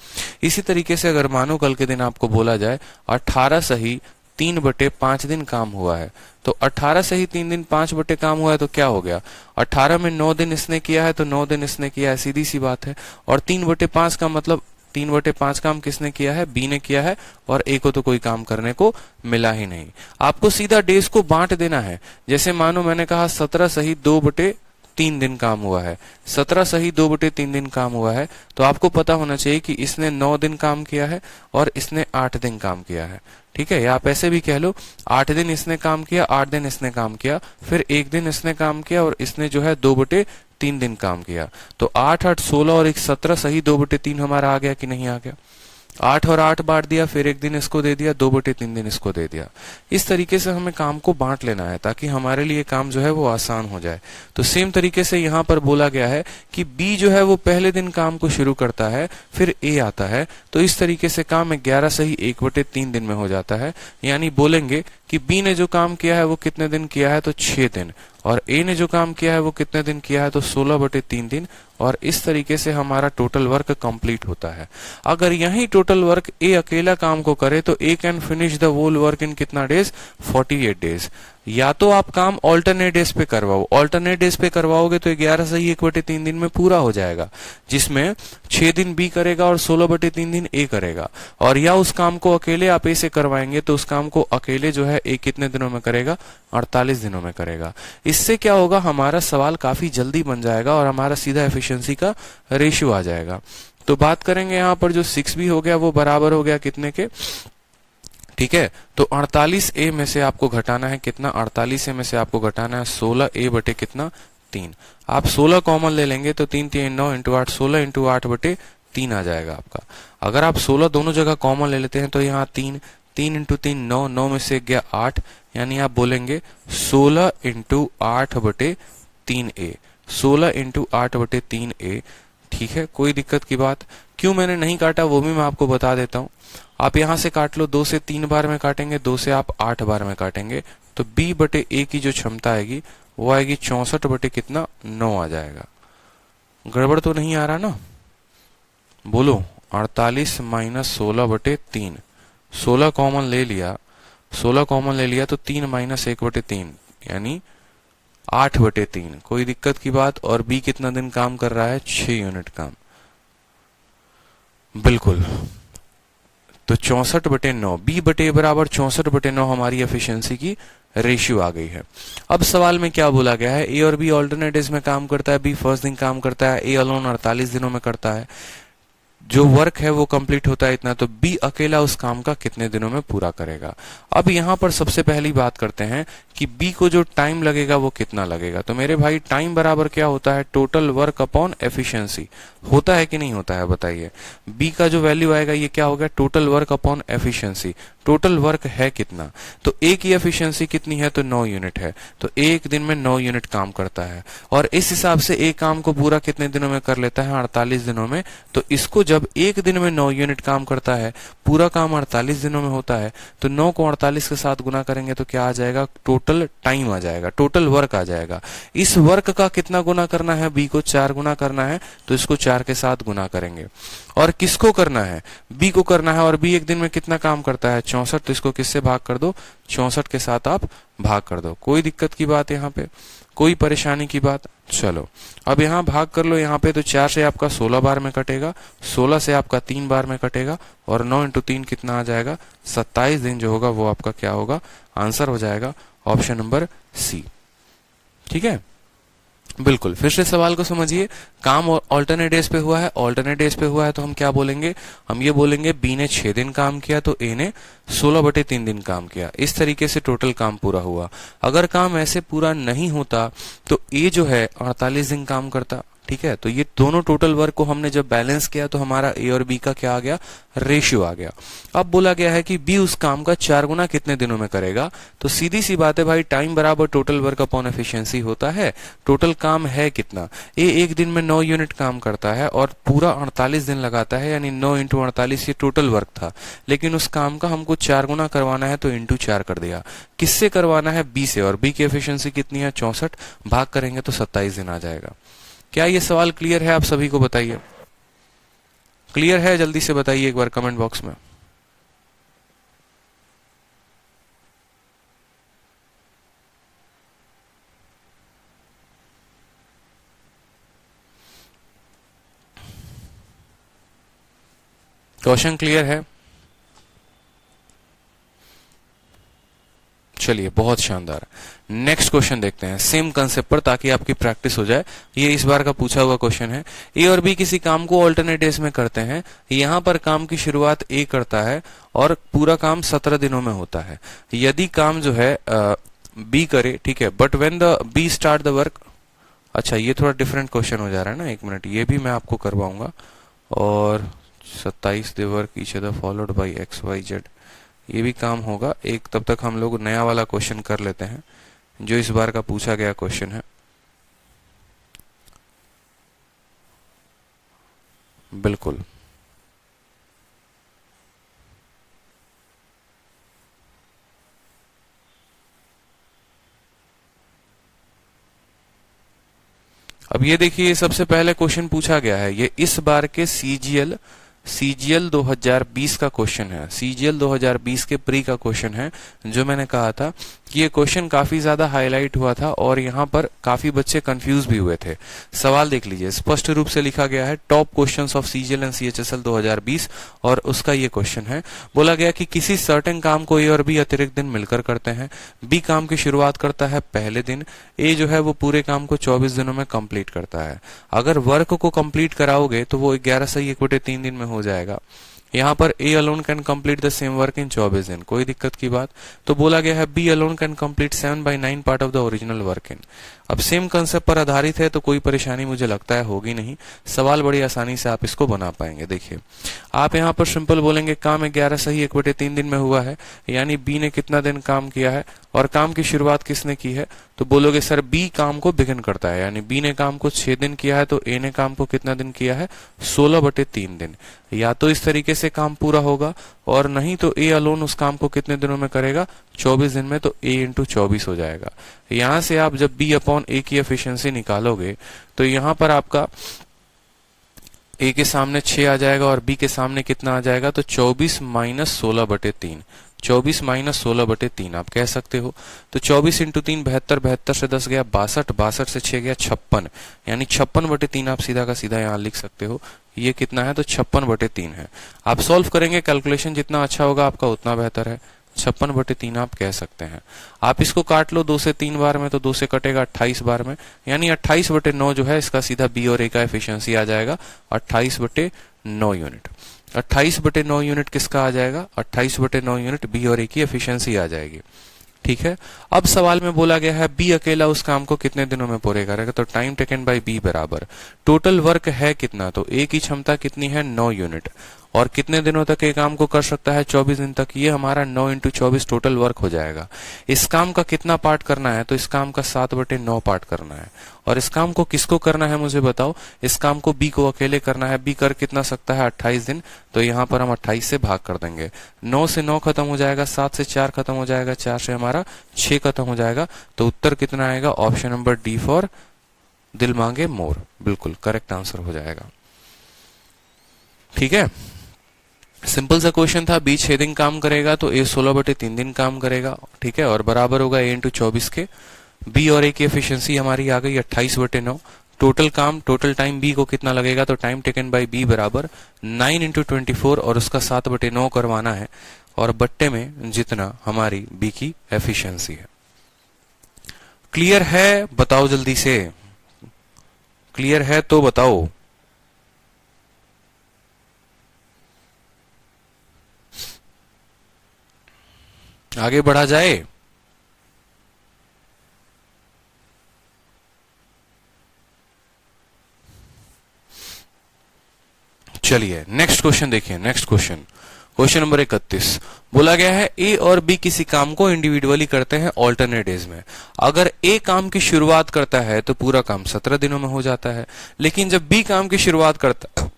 इसी तरीके से अगर मानो कल के दिन आपको बोला जाए 18 सही 3/5 दिन काम हुआ है, तो 18 सही 3 दिन 5 बटे काम हुआ है, तो क्या हो गया? 18 में 9 दिन इसने किया है तो 9 दिन इसने किया है, सीधी सी बात है। और 3/5 का मतलब 3/5 काम किसने किया है? बी ने किया है, और ए को तो कोई काम करने को मिला ही नहीं। आपको सीधा डेज को बांट देना है। जैसे मानो मैंने कहा 17 सही 2/3 3 दिन काम हुआ है, 17 सही 2/3 दिन काम हुआ है, तो आपको पता होना चाहिए कि इसने 9 दिन काम किया है और इसने 8 दिन काम किया है। ठीक है, या आप ऐसे भी कह लो 8 दिन इसने काम किया, 8 दिन इसने काम किया, फिर 1 दिन इसने काम किया और इसने जो है 2/3 दिन काम किया। तो 8 8 16 और 1 17 सही 2/3 हमारा आ गया कि नहीं आ गया। 8 और 8 बांट दिया, फिर 1 दिन इसको दे दिया, 2/3 दिन इसको दे दिया। इस तरीके से हमें काम को बांट लेना है ताकि हमारे लिए काम जो है वो आसान हो जाए। तो सेम तरीके से यहाँ पर बोला गया है कि बी जो है वो पहले दिन काम को शुरू करता है, फिर ए आता है, तो इस तरीके से काम 11 सही 1/3 दिन में हो जाता है। यानी बोलेंगे कि बी ने जो काम किया है वो कितने दिन किया है, तो 6 दिन, और ए ने जो काम किया है वो कितने दिन किया है, तो 16/3 दिन, और इस तरीके से हमारा टोटल वर्क कंप्लीट होता है। अगर यही टोटल वर्क ए अकेला काम को करे तो A can finish the whole work in कितना डेज, 48 डेज। या तो आप काम ऑल्टरनेट डेज पे करवाओ, ऑल्टरनेट डेज पे करवाओगे तो 11 सही 1/3 दिन में पूरा हो जाएगा, जिसमें 6 दिन बी करेगा और 16/3 दिन ए करेगा। और या उस काम को अकेले आप ए से करवाएंगे तो उस काम को अकेले जो है ए कितने दिनों में करेगा, 48 दिनों में करेगा। इससे क्या होगा, हमारा सवाल काफी जल्दी बन जाएगा और हमारा सीधा एफिशिएंसी का रेशियो आ जाएगा। तो बात करेंगे यहाँ पर जो 6b हो गया वो बराबर हो गया कितने के, ठीक है, तो 48a में से आपको घटाना है कितना, 48a में से आपको घटाना है 16a बटे कितना, 3। आप 16 कॉमन ले लेंगे तो 3 3 9 इंटू 8 16 इंटू 8 बटे 3 आ जाएगा आपका। अगर आप 16 दोनों जगह कॉमन ले लेते हैं तो यहाँ 3 3 इंटू 3 9 9 में से गया 8, यानी आप बोलेंगे 16 इंटू 8 बटे 3a, 16 इंटू 8 बटे 3a। ठीक है, कोई दिक्कत की बात। क्यों मैंने नहीं काटा वो भी मैं आपको बता देता हूं। आप यहां से काट लो, 2 से 3 बार में काटेंगे, 2 से आप 8 बार में काटेंगे, तो b बटे a की जो क्षमता आएगी वो आएगी 64 बटे कितना, 9 आ जाएगा। गड़बड़ तो नहीं आ रहा ना, बोलो। 48 माइनस 16 बटे 3, 16 कॉमन ले लिया, 16 कॉमन ले लिया तो 3 माइनस 1 बटे 3 यानी 8 बटे 3। कोई दिक्कत की बात। और बी कितना दिन काम कर रहा है, 6 यूनिट काम, बिल्कुल। तो 64 बटे 9, बी बटे बराबर 64 बटे 9 हमारी एफिशिएंसी की रेशियो आ गई है। अब सवाल में क्या बोला गया है, ए और बी ऑल्टरनेट डेज में काम करता है, बी फर्स्ट दिन काम करता है, ए अलोन 48 दिनों में करता है। जो वर्क है वो कंप्लीट होता है इतना, तो बी अकेला उस काम का कितने दिनों में पूरा करेगा। अब यहां पर सबसे पहली बात करते हैं कि बी को जो टाइम लगेगा वो कितना लगेगा। तो मेरे भाई टाइम बराबर क्या होता है, टोटल वर्क अपॉन एफिशिएंसी। होता है कि नहीं होता है बताइए। बी का जो वैल्यू आएगा ये क्या होगा, total work upon efficiency. Total work है कितना, तो ए की एफिशिएंसी कितनी है, तो 9 यूनिट है, तो एक दिन में 9 यूनिट काम करता है। और इस हिसाब से एक काम को पूरा कितने दिनों में कर लेता है, 48 दिनों में। तो इसको जब एक दिन में 9 यूनिट काम करता है, पूरा काम 48 दिनों में होता है, तो 9 को 48 के साथ गुना करेंगे तो क्या आ जाएगा, टोटल टाइम आ जाएगा, टोटल वर्क आ जाएगा। इस वर्क का कितना गुना करना है, बी को 4 गुना करना है, तो इसको 4 के साथ गुना करेंगे। और किसको करना है, बी को करना है, और बी एक दिन में कितना काम करता है, 64, तो इसको किससे भाग कर दो, 64 के साथ आप भाग कर दो। कोई दिक्कत की बात यहाँ पे, कोई परेशानी की बात। चलो अब यहाँ भाग कर लो, यहाँ पे तो 4 से आपका 16 बार में कटेगा, 16 से आपका 3 बार में कटेगा, और 9 इंटू 3 कितना आ जाएगा, 27 दिन जो होगा वो आपका क्या होगा, आंसर हो जाएगा ऑप्शन नंबर सी। ठीक है, बिल्कुल। फिर से सवाल को समझिए, काम ऑल्टरनेट डेज पे हुआ है, ऑल्टरनेट डेज पे हुआ है तो हम क्या बोलेंगे, हम ये बोलेंगे बी ने 6 दिन काम किया तो ए ने 16/3 दिन काम किया। इस तरीके से टोटल काम पूरा हुआ। अगर काम ऐसे पूरा नहीं होता तो ए जो है 48 दिन काम करता। ठीक है, तो ये दोनों टोटल वर्क को हमने जब बैलेंस किया तो हमारा ए और बी का क्या आ गया, रेशियो आ गया। अब बोला गया है कि बी उस काम का 4 गुना कितने दिनों में करेगा। तो सीधी सी बात है भाई, टाइम बराबर टोटल वर्क अपॉन एफिशिएंसी होता है। टोटल काम है कितना, ए एक दिन में 9 यूनिट काम करता है और पूरा 48 दिन लगाता है, यानी 9 इंटू 48 ये टोटल वर्क था। लेकिन उस काम का हमको 4 गुना करवाना है तो इंटू 4 कर दिया। किससे करवाना है, बी से, और बी की एफिशिएंसी कितनी है, 64, भाग करेंगे तो 27 दिन आ जाएगा। क्या ये सवाल क्लियर है आप सभी को, बताइए। क्लियर है, जल्दी से बताइए एक बार कमेंट बॉक्स में। क्वेश्चन क्लियर है। चलिए, बहुत शानदार। नेक्स्ट क्वेश्चन देखते हैं सेम कंसेप्ट पर, ताकि आपकी प्रैक्टिस हो जाए। ये इस बार का पूछा हुआ क्वेश्चन है। ए और बी किसी काम को ऑल्टरनेट डेज में करते हैं। यहाँ पर काम की शुरुआत ए करता है और पूरा काम 17 दिनों में होता है। यदि काम जो है बी करे, ठीक है, but when the B start the work. अच्छा, ये थोड़ा डिफरेंट क्वेश्चन हो जा रहा है ना, एक मिनट, ये भी मैं आपको करवाऊंगा। और 27 they work each other followed by X Y Z, ये भी काम होगा एक। तब तक हम लोग नया वाला क्वेश्चन कर लेते हैं जो इस बार का पूछा गया क्वेश्चन है। बिल्कुल, अब ये देखिए, सबसे पहले क्वेश्चन पूछा गया है, ये इस बार के सीजीएल 2020 का क्वेश्चन है। सीजीएल 2020 के प्री का क्वेश्चन है। जो मैंने कहा था कि ये क्वेश्चन काफी ज्यादा हाईलाइट हुआ था और यहाँ पर काफी बच्चे कंफ्यूज भी हुए थे। सवाल देख लीजिए, स्पष्ट रूप से लिखा गया है top questions of CGL and CHSL 2020, और उसका ये क्वेश्चन है। बोला गया कि किसी सर्टेन काम को ए और बी अतिरिक्त दिन मिलकर करते हैं। बी काम की शुरुआत करता है पहले दिन। ए जो है वो पूरे काम को 24 दिनों में कंप्लीट करता है। अगर वर्क को कंप्लीट कराओगे तो वो 11 सही 1/3 दिन में हो जाएगा। यहाँ पर A alone can complete the same work in 24 दिन, कोई दिक्कत की बात। तो बोला गया है B alone can complete 7/9 part of the original work in. अब सेम कंसेप्ट पर आधारित है तो कोई परेशानी मुझे लगता है होगी नहीं। सवाल बड़ी आसानी से आप इसको बना पाएंगे। देखिए, आप यहाँ पर सिंपल बोलेंगे काम 11 सही 1/3 दिन में हुआ है, यानी बी ने कितना दिन काम किया है और काम की शुरुआत किसने की है। तो बोलोगे सर बी काम को बिगिन करता है, यानी बी ने काम को 6 दिन किया है, तो ए ने काम को कितना दिन किया है, 16/3 दिन। या तो इस तरीके से काम पूरा होगा, और नहीं तो ए अलोन उस काम को कितने दिनों में करेगा, 24 दिन में। तो ए इंटू 24 हो जाएगा। यहां से आप जब बी अपॉन ए की एफिशिएंसी निकालोगे तो यहां पर आपका ए के सामने 6 आ जाएगा और बी के सामने कितना आ जाएगा, तो 24 माइनस 16/3। 24 माइनस 16/3 आप कह सकते हो। तो 24 इंटू 3 72, 72 से 10 गया 62, 62 से 6 गया 56, यानी 56/3 आप सीधा का सीधा यहाँ लिख सकते हो। ये कितना है, तो 56/3 है। आप सॉल्व करेंगे, कैलकुलेशन जितना अच्छा होगा आपका उतना बेहतर है। 56/3 आप कह सकते हैं। आप इसको काट लो 2 से 3 बार में, तो 2 से कटेगा 28 बार में, यानी 28/9 जो है इसका सीधा बी और ए का एफिशिएंसी आ जाएगा 28/9 यूनिट। 28/9 यूनिट किसका आ जाएगा, 28/9 यूनिट बी और ए की एफिशिएंसी आ जाएगी। ठीक है। अब सवाल में बोला गया है बी अकेला उस काम को कितने दिनों में पूरे करेगा, तो टाइम टेकन बाय बी बराबर टोटल वर्क है कितना, तो ए की क्षमता कितनी है, 9 यूनिट, और कितने दिनों तक ये काम को कर सकता है, 24 दिन तक। ये हमारा 9 इंटू 24 टोटल वर्क हो जाएगा। इस काम का कितना पार्ट करना है, तो इस काम का 7/9 पार्ट करना है। और इस काम को किसको करना है मुझे बताओ, इस काम को बी को अकेले करना है। बी कर कितना सकता है, 28 दिन, तो यहाँ पर हम 28 से भाग कर देंगे। 9 से 9 खत्म हो जाएगा, 7 से 4 खत्म हो जाएगा, 4 से हमारा 6 खत्म हो जाएगा। तो उत्तर कितना आएगा, ऑप्शन नंबर डी फॉर दिल मांगे मोर, बिल्कुल करेक्ट आंसर हो जाएगा। ठीक है, सिंपल सा क्वेश्चन था। बी 6 दिन काम करेगा तो ए 16/3 दिन काम करेगा। ठीक है, और बराबर होगा ए इंटू 24 के। बी और ए की एफिशिएंसी हमारी आ गई 28/9। टोटल काम, टोटल टाइम बी को कितना लगेगा, तो टाइम टेकन बाय बी बराबर 9 इंटू 24 और उसका 7/9 करवाना है, और बट्टे में जितना हमारी बी की एफिशिएंसी है। क्लियर है, बताओ जल्दी से, क्लियर है तो बताओ। आगे बढ़ा जाए। चलिए नेक्स्ट क्वेश्चन देखिए। नेक्स्ट क्वेश्चन नंबर 31 बोला गया है ए और बी किसी काम को इंडिविजुअली करते हैं ऑल्टरनेट डेज में। अगर ए काम की शुरुआत करता है तो पूरा काम 17 दिनों में हो जाता है, लेकिन जब बी काम की शुरुआत करता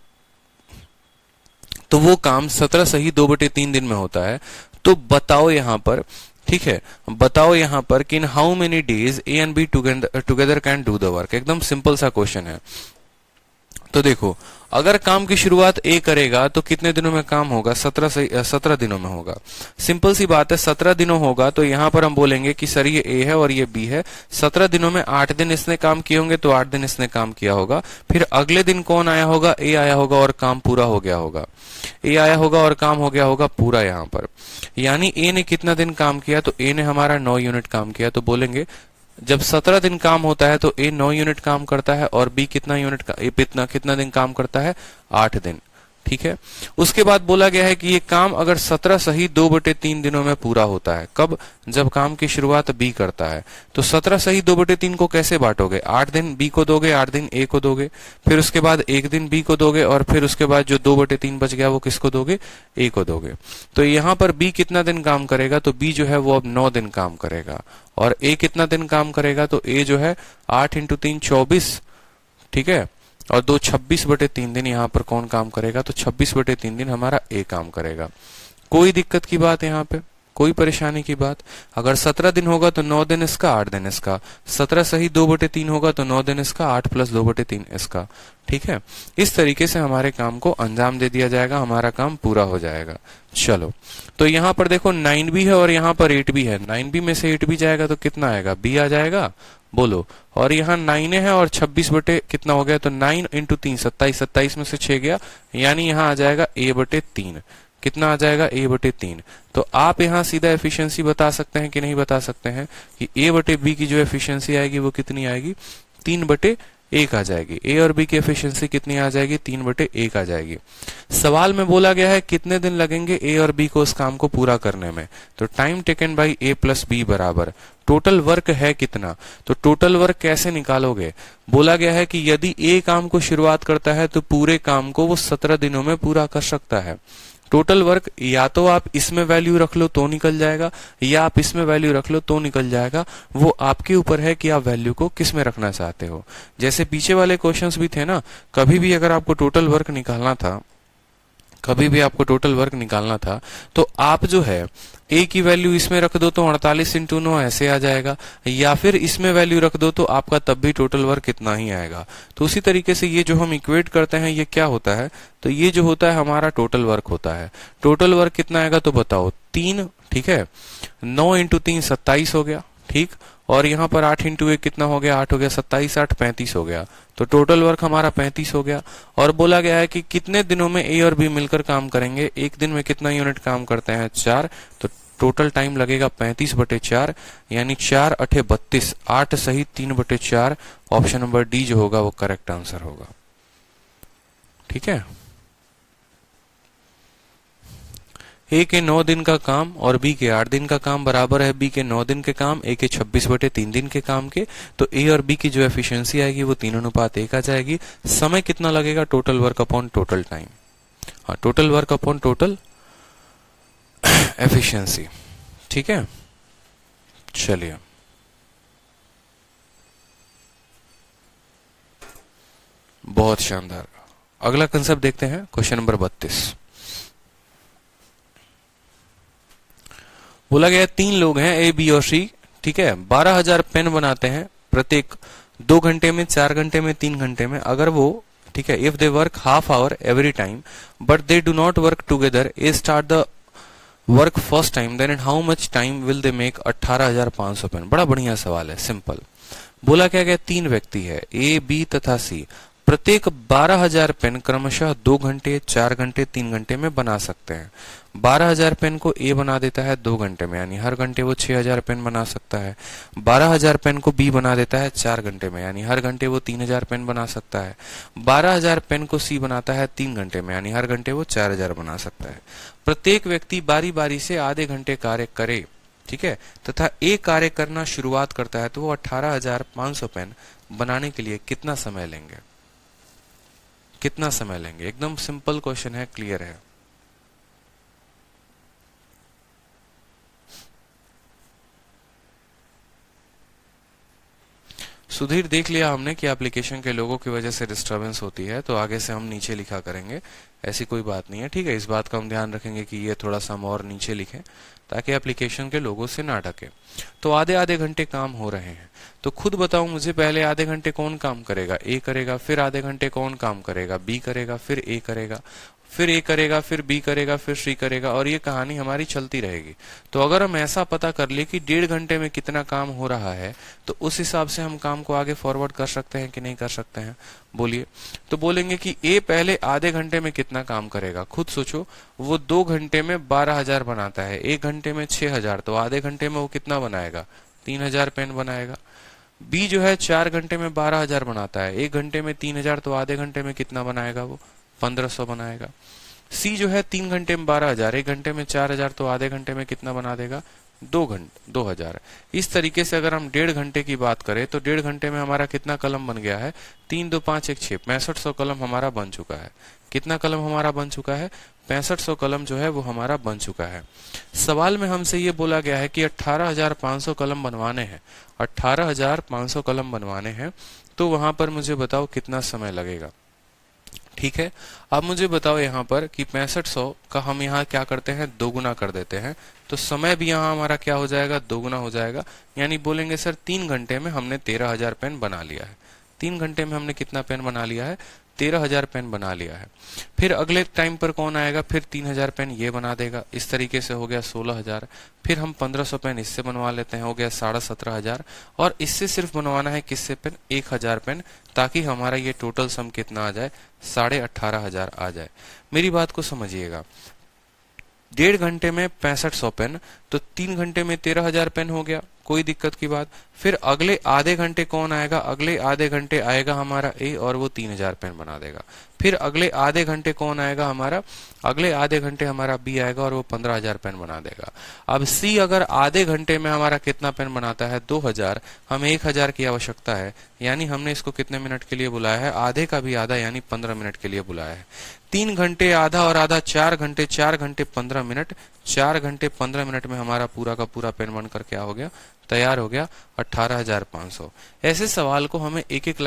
तो वो काम 17 सही 2/3 दिन में होता है। तो बताओ यहां पर, ठीक है, बताओ यहां पर कि in how many days A and be together can do the work. एकदम सिंपल सा क्वेश्चन है। तो देखो, अगर काम की शुरुआत ए करेगा तो कितने दिनों में काम होगा? 17 दिनों में होगा। सिंपल सी बात है, 17 दिनों होगा तो यहां पर हम बोलेंगे कि सर ये ए है और ये बी है। 17 दिनों में 8 दिन इसने काम किए होंगे तो 8 दिन इसने काम किया होगा। फिर अगले दिन कौन आया होगा? ए आया होगा और काम पूरा हो गया होगा। ए आया होगा और काम हो गया होगा पूरा यहाँ पर। यानी ए ने कितना दिन काम किया? तो ए ने हमारा 9 यूनिट काम किया। तो बोलेंगे जब 17 दिन काम होता है तो ए 9 यूनिट काम करता है और बी कितना यूनिट का ए कितना दिन काम करता है? 8 दिन। ठीक है। उसके बाद बोला गया है कि ये काम अगर 17 सही 2/3 दिनों में पूरा होता है। कब? जब काम की शुरुआत बी करता है। तो 17 सही 2/3 को कैसे बांटोगे? 8 दिन बी को दोगे, 8 दिन ए को दोगे, फिर उसके बाद 1 दिन बी को दोगे और फिर उसके बाद जो 2/3 बच गया वो किसको दोगे? ए को दोगे। तो यहाँ पर बी कितना दिन काम करेगा? तो बी जो है वो अब 9 दिन काम करेगा। और ए कितना दिन काम करेगा? तो ए जो है 8 × 3 24। ठीक है। और 2 26/3 दिन यहाँ पर कौन काम करेगा? तो 26/3 दिन हमारा ए काम करेगा। कोई दिक्कत की बात यहाँ पे? कोई परेशानी की बात? अगर 17 दिन होगा तो 9 दिन इसका, 8 दिन इसका। 17 सही 2/3 होगा तो 9 दिन इसका, 8 + 2/3 इसका। ठीक है। इस तरीके से हमारे काम को अंजाम दे दिया जाएगा, हमारा काम पूरा हो जाएगा। चलो, तो यहाँ पर देखो 9 भी है और यहाँ पर 8 भी है। 9 में से 8 भी जाएगा तो कितना आएगा? बी आ जाएगा। बोलो। और यहाँ 9 है और 26 बटे कितना हो गया? तो 9 × 3 27, 27 में से 6 गया, यानी यहाँ आ जाएगा a/3। कितना आ जाएगा? a/3। तो आप यहाँ सीधा एफिशिएंसी बता सकते हैं कि नहीं बता सकते हैं कि a/b की जो एफिशिएंसी आएगी वो कितनी आएगी? 3/1 आ जाएगी। ए और बी की एफिशिएंसी कितनी आ जाएगी? 3/1 आ जाएगी। सवाल में बोला गया है कितने दिन लगेंगे ए और बी को उस काम को पूरा करने में। तो time taken by A + B बराबर टोटल वर्क है कितना? तो टोटल वर्क कैसे निकालोगे? बोला गया है कि यदि ए काम को शुरुआत करता है तो पूरे काम को वो 17 दिनों में पूरा कर सकता है। टोटल वर्क या तो आप इसमें वैल्यू रख लो तो निकल जाएगा, या आप इसमें वैल्यू रख लो तो निकल जाएगा। वो आपके ऊपर है कि आप वैल्यू को किस में रखना चाहते हो। जैसे पीछे वाले क्वेश्चंस भी थे ना, कभी भी अगर आपको टोटल वर्क निकालना था, तो आप जो है ए की वैल्यू इसमें रख दो तो 48 × 9 ऐसे आ जाएगा, या फिर इसमें वैल्यू रख दो तो आपका तब भी टोटल वर्क कितना ही आएगा। तो उसी तरीके से ये जो हम इक्वेट करते हैं ये क्या होता है? तो ये जो होता है हमारा टोटल वर्क होता है। टोटल वर्क कितना आएगा तो बताओ? 3। ठीक है। 9 × 3 27 हो गया। ठीक। और यहाँ पर 8 × 1 कितना हो गया? 8 हो गया। 27 8 35 हो गया। तो टोटल वर्क हमारा 35 हो गया। और बोला गया है कि कितने दिनों में ए और बी मिलकर काम करेंगे? एक दिन में कितना यूनिट काम करते हैं? 4। तो टोटल टाइम लगेगा 35/4, यानी 4 × 8 = 32। 8 सही 3/4। ऑप्शन नंबर डी जो होगा वो करेक्ट आंसर होगा। ठीक है। ए के 9 दिन का काम और बी के 8 दिन का काम बराबर है बी के 9 दिन के काम ए के 26/3 दिन के काम के। तो ए और बी की जो एफिशिएंसी आएगी वो 3:1 आ जाएगी। समय कितना लगेगा? Total work upon total time. हाँ, total work upon total efficiency. ठीक है। चलिए, बहुत शानदार। अगला कंसेप्ट देखते हैं, क्वेश्चन नंबर 32। बोला गया 3 लोग हैं ए बी और सी। ठीक है। 12,000 पेन बनाते हैं, प्रत्येक 2 घंटे में, 4 घंटे में, 3 घंटे में। अगर वो, ठीक है, if they work ½ hour every time but they do not work together, A start the work first time, then in how much time will they make 18,500 pen. बड़ा बढ़िया सवाल है, सिंपल। बोला क्या गया? 3 व्यक्ति है ए बी तथा सी, प्रत्येक 12,000 पेन क्रमशः 2 घंटे, 4 घंटे, 3 घंटे में बना सकते हैं। 12,000 पेन को ए बना देता है 2 घंटे में, यानी हर घंटे वो 6,000 पेन बना सकता है। 12,000 पेन को बी बना देता है 4 घंटे में, यानी हर घंटे वो 3,000 पेन बना सकता है। 12,000 पेन को सी बनाता है 3 घंटे में, यानी हर घंटे वो 4,000 बना सकता है। प्रत्येक व्यक्ति बारी बारी से आधे घंटे कार्य करे, ठीक है, तथा एक कार्य करना शुरुआत करता है, तो वो 18,500 पेन बनाने के लिए कितना समय लेंगे? कितना समय लेंगे? एकदम सिंपल क्वेश्चन है, क्लियर है। सुधीर, देख लिया हमने कि एप्लीकेशन के लोगों की वजह से डिस्टरबेंस होती है, तो आगे से हम नीचे लिखा करेंगे, ऐसी कोई बात नहीं है, ठीक है। इस बात का हम ध्यान रखेंगे कि ये थोड़ा सा हम और नीचे लिखें ताकि एप्लीकेशन के लोगों से ना ढके। तो आधे आधे घंटे काम हो रहे हैं, तो खुद बताओ मुझे, पहले आधे घंटे कौन काम करेगा? ए करेगा। फिर आधे घंटे कौन काम करेगा? बी करेगा। फिर ए करेगा, फिर ए करेगा, फिर बी करेगा, फिर सी करेगा, और ये कहानी हमारी चलती रहेगी। तो अगर हम ऐसा पता कर ले कि 1.5 घंटे में कितना काम हो रहा है, तो उस हिसाब से हम काम को आगे फॉरवर्ड कर सकते हैं कि नहीं कर सकते हैं? बोलिए। तो बोलेंगे कि ए पहले आधे घंटे में कितना काम करेगा। खुद सोचो, वो 2 घंटे में 12,000 बनाता है, 1 घंटे में 6,000, तो आधे घंटे में वो कितना बनाएगा? 3,000 पेन बनाएगा। बी जो है 4 घंटे में 12,000 बनाता है, 1 घंटे में 3,000, तो आधे घंटे में कितना बनाएगा? वो 1,500 बनाएगा। सी जो है 3 घंटे में 12,000, 1 घंटे में 4,000, तो आधे घंटे में कितना बना देगा? 2,000। इस तरीके से अगर हम 1.5 घंटे की बात करें तो 1.5 घंटे में हमारा कितना कलम बन गया है? 3, 2, 5, 1, 6, 6500 कलम हमारा बन चुका है। कितना कलम हमारा बन चुका है? 6500 कलम जो है वो हमारा बन चुका है। सवाल में हमसे ये बोला गया है कि 18,500 कलम बनवाने हैं, 18,500 कलम बनवाने हैं, तो वहां पर मुझे बताओ कितना समय लगेगा। ठीक है, अब मुझे बताओ यहाँ पर कि 6500 का हम यहाँ क्या करते हैं? दोगुना कर देते हैं, तो समय भी यहाँ हमारा क्या हो जाएगा? दोगुना हो जाएगा। यानी बोलेंगे सर 3 घंटे में हमने 13,000 पेन बना लिया है। 3 घंटे में हमने कितना पेन बना लिया है? 13,000 पेन बना लिया है। फिर अगले टाइम पर कौन आएगा? फिर 3,000 पेन ये बना देगा। इस तरीके से हो गया 16,000। फिर हम 1,500 पेन इससे बनवा लेते हैं, हो गया 17,500। और इससे सिर्फ बनवाना है किससे पेन? 1,000 पेन, ताकि हमारा ये टोटल सम कितना आ जाए? 18,500 आ जाए। मेरी बात को समझिएगा, 1.5 घंटे में 6500 पेन, तो 3 घंटे में 13,000 पेन हो गया, कोई दिक्कत की बात। फिर अगले आधे घंटे कौन आएगा? अगले आधे घंटे आएगा हमारा ए, और वो 3,000 पेन बना देगा। फिर अगले आधे घंटे कौन आएगा हमारा? अगले आधे घंटे हमारा बी आएगा, और वो 15,000 पेन बना देगा। अब सी अगर आधे घंटे में हमारा कितना पेन बनाता है? 2,000। हमें 1,000 की आवश्यकता है, यानी हमने इसको कितने मिनट के लिए बुलाया है? आधे का भी आधा, यानी 15 मिनट के लिए बुलाया है। 3 घंटे आधा और आधा 4 घंटे, 4 घंटे 15 मिनट, 4 घंटे 15 मिनट में हमारा पूरा का पूरा पेन बनकर क्या हो गया? तैयार हो गया 18,500। ऐसे सवाल को हमें एक एक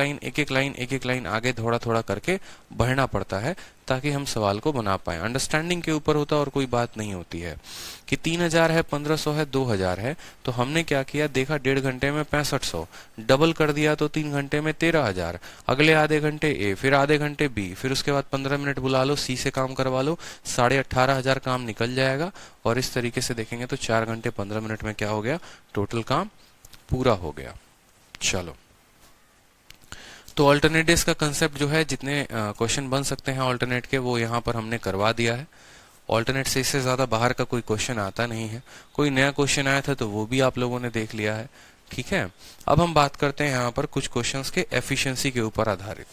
लाइन आगे थोड़ा थोड़ा करके बढ़ना पड़ता है, ताकि हम सवाल को बना पाए। अंडरस्टैंडिंग के ऊपर होता है और कोई बात नहीं होती है कि 3,000 है, 1,500 है, 2,000 है, तो हमने क्या किया? देखा 1.5 घंटे में 6500, डबल कर दिया तो 3 घंटे में 13,000। अगले आधे घंटे ए, फिर आधे घंटे बी, फिर उसके बाद 15 मिनट बुला लो, सी से काम करवा लो, 18,500 काम निकल जाएगा। और इस तरीके से देखेंगे तो 4 घंटे 15 मिनट में क्या हो गया? टोटल काम पूरा हो गया। चलो, तो ऑल्टरनेट डेज का कंसेप्ट जो है, जितने क्वेश्चन बन सकते हैं ऑल्टरनेट के, वो यहाँ पर हमने करवा दिया है। ऑल्टरनेट से इससे ज्यादा बाहर का कोई क्वेश्चन आता नहीं है। कोई नया क्वेश्चन आया था तो वो भी आप लोगों ने देख लिया है। ठीक है, अब हम बात करते हैं यहाँ पर कुछ क्वेश्चंस के एफिशिएंसी के ऊपर आधारित,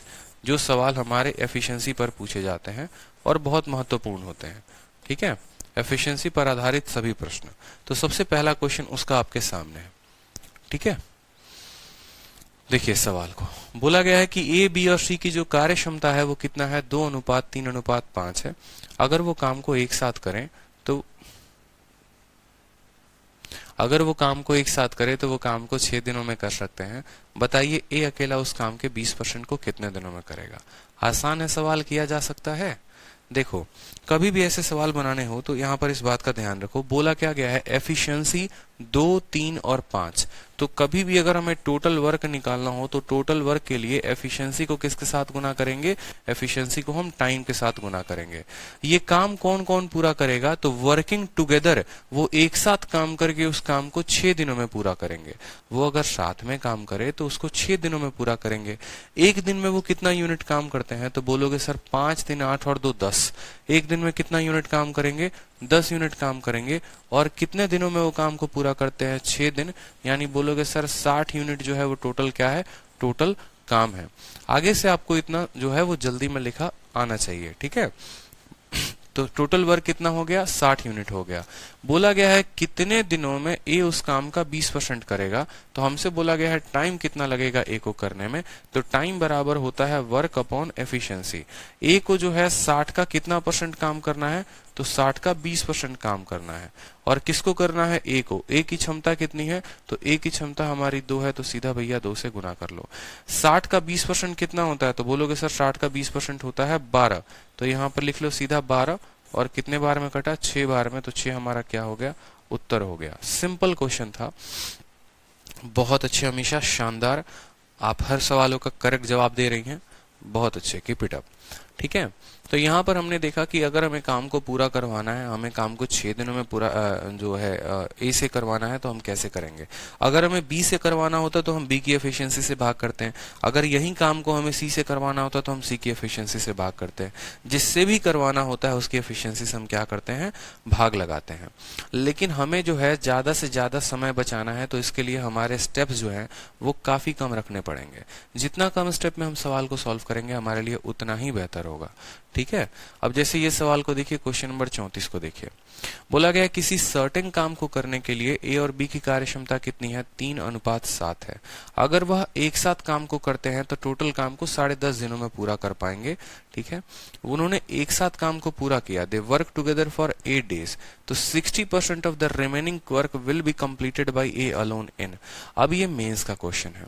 जो सवाल हमारे एफिशिएंसी पर पूछे जाते हैं और बहुत महत्वपूर्ण होते हैं। ठीक है, एफिशिएंसी पर आधारित सभी प्रश्न। तो सबसे पहला क्वेश्चन उसका आपके सामने है। ठीक है, देखिए सवाल को बोला गया है कि ए, बी और सी की जो कार्य क्षमता है वो कितना है? 2:3:5 है। अगर वो काम को एक साथ करें तो वो काम को 6 दिनों में कर सकते हैं। बताइए ए अकेला उस काम के 20% को कितने दिनों में करेगा? आसान है, सवाल किया जा सकता है। देखो, कभी भी ऐसे सवाल बनाने हो तो यहाँ पर इस बात का ध्यान रखो, बोला क्या गया है? एफिशिएंसी 2, 3 और 5। तो कभी भी अगर हमें टोटल वर्क निकालना हो तो टोटल वर्क के लिए एफिशिएंसी को किसके साथ गुना करेंगे? एफिशिएंसी को हम टाइम के साथ गुना करेंगे। ये काम कौन कौन पूरा करेगा? तो वर्किंग टुगेदर, वो एक साथ काम करके उस काम को 6 दिनों में पूरा करेंगे। वो अगर साथ में काम करे तो उसको 6 दिनों में पूरा करेंगे। एक दिन में वो कितना यूनिट काम करते हैं? तो बोलोगे सर 5 दिन 8 और 2 10। एक दिन में कितना यूनिट काम करेंगे? 10 यूनिट काम करेंगे। और कितने दिनों में वो काम को पूरा करते हैं? 6 दिन। यानी बोलोगे सर 60 यूनिट जो है वो टोटल क्या है? टोटल काम है। आगे से आपको इतना जो है वो जल्दी में लिखा आना चाहिए। ठीक है, तो टोटल वर्क कितना हो गया? 60 यूनिट हो गया। बोला गया है कितने दिनों में ए उस काम का 20% करेगा। तो हमसे बोला गया है टाइम कितना लगेगा ए को करने में। तो टाइम बराबर होता है वर्क अपॉन एफिशिएंसी। ए को जो है 60 का कितना % काम करना है? तो 60 का 20% काम करना है। और किसको करना है? ए को। ए की क्षमता कितनी है? तो ए की क्षमता हमारी 2 है, तो सीधा भैया 2 से गुना कर लो। 60 का 20% कितना होता है? तो बोलोगे सर 60 का 20% होता है 12, तो यहाँ पर लिख लो सीधा 12। और कितने बार में कटा? 6 बार में, तो 6 हमारा क्या हो गया? उत्तर हो गया। सिंपल क्वेश्चन था, बहुत अच्छे अमीषा, शानदार। आप हर सवालों का करेक्ट जवाब दे रही हैं, बहुत अच्छे, कीप इट अप। ठीक है, तो यहाँ पर हमने देखा कि अगर हमें काम को पूरा करवाना है, हमें काम को 6 दिनों में पूरा जो है ए से करवाना है, तो हम कैसे करेंगे। अगर हमें बी से करवाना होता तो हम बी की एफिशिएंसी से भाग करते हैं। अगर यही काम को हमें सी से करवाना होता तो हम सी की एफिशिएंसी से भाग करते हैं। जिससे भी करवाना होता है उसकी एफिशिएंसी से हम क्या करते हैं? भाग लगाते हैं। लेकिन हमें जो है ज्यादा से ज्यादा समय बचाना है, तो इसके लिए हमारे स्टेप्स जो है वो काफी कम रखने पड़ेंगे। जितना कम स्टेप में हम सवाल को सॉल्व करेंगे हमारे लिए उतना ही बेहतर होगा। ठीक है, अब जैसे ये सवाल को देखिए, क्वेश्चन नंबर 34 को देखिए। बोला गया किसी सर्टेन काम को करने के लिए ए और बी की कार्यक्षमता कितनी है? 3:7 है। अगर वह एक साथ काम को करते हैं तो टोटल काम को 10.5 दिनों में पूरा कर पाएंगे। ठीक है, उन्होंने एक साथ काम को पूरा किया, they work together for 8 days, तो 60% of the remaining work will be completed by A alone in. अब ये मेंस का क्वेश्चन है।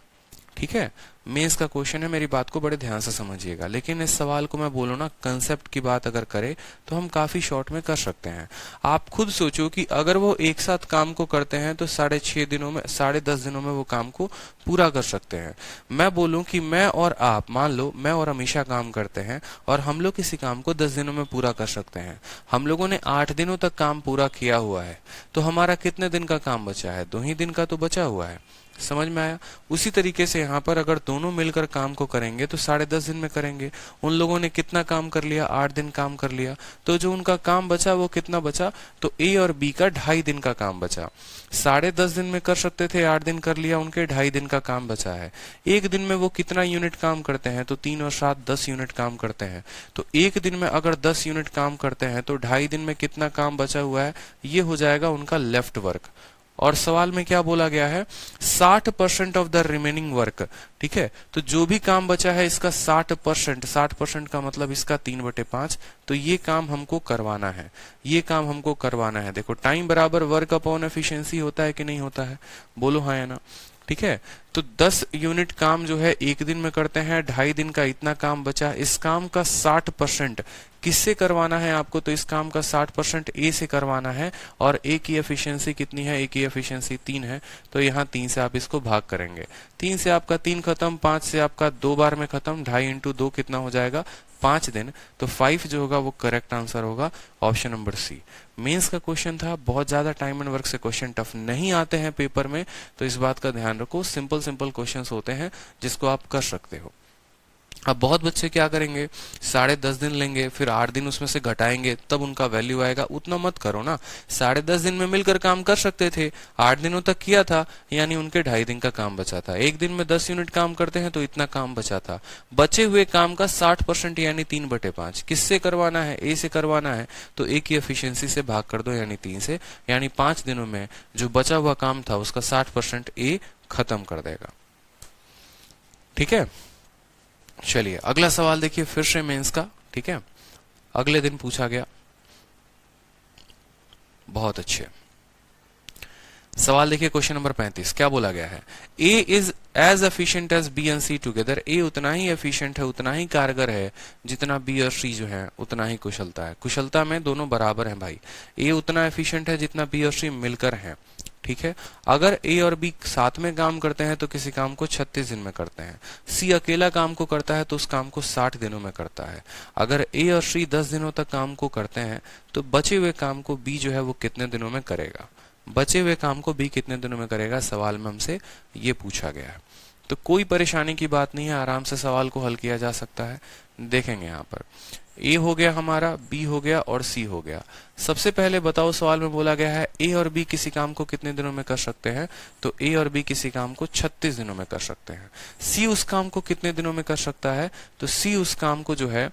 ठीक है, मेंस का क्वेश्चन है, मेरी बात को बड़े ध्यान से समझिएगा। लेकिन इस सवाल को मैं बोलूं ना, कंसेप्ट की बात अगर करें तो हम काफी शॉर्ट में कर सकते हैं। आप खुद सोचो कि अगर वो एक साथ काम को करते हैं तो 6.5 दिनों में, 10.5 दिनों में वो काम को पूरा कर सकते हैं। मैं बोलूं कि मैं और आप, मान लो मैं और अमीषा काम करते हैं और हम लोग किसी काम को 10 दिनों में पूरा कर सकते हैं। हम लोगों ने 8 दिनों तक काम पूरा किया हुआ है, तो हमारा कितने दिन का काम बचा है? 2 ही दिन का तो बचा हुआ है। समझ में आया? उसी तरीके से यहाँ पर अगर दोनों मिलकर काम को करेंगे तो 10.5 दिन में करेंगे। उन लोगों ने कितना काम कर लिया? 8 दिन काम कर लिया, तो जो उनका काम बचा वो कितना बचा? तो ए और बी का 2.5 दिन का काम बचा। 10.5 दिन में कर सकते थे, 8 दिन कर लिया, उनके 2.5 दिन का काम बचा है। एक दिन में वो कितना यूनिट काम करते हैं? तो 3 और 7 10 यूनिट काम करते हैं। तो एक दिन में अगर 10 यूनिट काम करते हैं तो 2.5 दिन में कितना काम बचा हुआ है? ये हो जाएगा उनका लेफ्ट वर्क। और सवाल में क्या बोला गया है? 60% ऑफ द रिमेनिंग वर्क। ठीक है, तो जो भी काम बचा है इसका 60%, 60% का मतलब इसका 3/5, तो ये काम हमको करवाना है, ये काम हमको करवाना है। देखो, टाइम बराबर वर्क अपॉन एफिशिएंसी होता है कि नहीं होता है? बोलो हाँ या ना। ठीक है, तो 10 यूनिट काम जो है एक दिन में करते हैं, 2.5 दिन का इतना काम बचा। इस काम का 60% किससे करवाना है आपको? तो इस काम का 60% ए से करवाना है। और ए की एफिशिएंसी कितनी है? ए की एफिशिएंसी 3 है, तो यहाँ 3 से आप इसको भाग करेंगे। 3 से आपका 3 खत्म, 5 से आपका 2 बार में खत्म, 2.5 इंटू 2 कितना हो जाएगा? 5 दिन। तो 5 जो होगा वो करेक्ट आंसर होगा, ऑप्शन नंबर सी। मेंस का क्वेश्चन था, बहुत ज्यादा टाइम एंड वर्क से क्वेश्चन टफ नहीं आते हैं पेपर में, तो इस बात का ध्यान रखो। सिंपल सिंपल क्वेश्चंस होते हैं जिसको आप कर सकते हो। अब बहुत बच्चे क्या करेंगे? 10.5 दिन लेंगे, फिर 8 दिन उसमें से घटाएंगे, तब उनका वैल्यू आएगा। उतना मत करो ना। 10.5 दिन में मिलकर काम कर सकते थे, 8 दिनों तक किया था, यानी उनके 2.5 दिन का काम बचा था। एक दिन में 10 यूनिट काम करते हैं तो इतना काम बचा था। बचे हुए काम का 60% यानी 3/5 किससे करवाना है? ए से करवाना है, तो ए की एफिशिएंसी से भाग कर दो, यानी 3 से, यानी 5 दिनों में जो बचा हुआ काम था उसका 60% ए खत्म कर देगा। ठीक है, चलिए अगला सवाल देखिए, फिर से मेंस का। ठीक है, अगले दिन पूछा गया, बहुत अच्छे। सवाल देखिए, क्वेश्चन नंबर 35, क्या बोला गया है? A is as efficient as B and C together. A उतना ही एफिशिएंट है, उतना ही कारगर है जितना बी और सी जो है उतना ही कुशलता है। कुशलता में दोनों बराबर हैं भाई। ए उतना एफिशिएंट है जितना बी और सी मिलकर हैं। ठीक है, अगर ए और बी साथ में काम करते हैं तो किसी काम को 36 दिन में करते हैं। सी अकेला काम को करता है तो उस काम को 60 दिनों में करता है। अगर ए और सी 10 दिनों तक काम को करते हैं तो बचे हुए काम को बी जो है वो कितने दिनों में करेगा? बचे हुए काम को बी कितने दिनों में करेगा? सवाल में हमसे ये पूछा गया है। तो कोई परेशानी की बात नहीं है, आराम से सवाल को हल किया जा सकता है। देखेंगे यहाँ पर ए हो गया हमारा, बी हो गया और सी हो गया। सबसे पहले बताओ, सवाल में बोला गया है ए और बी किसी काम को कितने दिनों में कर सकते हैं? तो ए और बी किसी काम को 36 दिनों में कर सकते हैं। सी उस काम को कितने दिनों में कर सकता है? तो सी उस काम को जो है,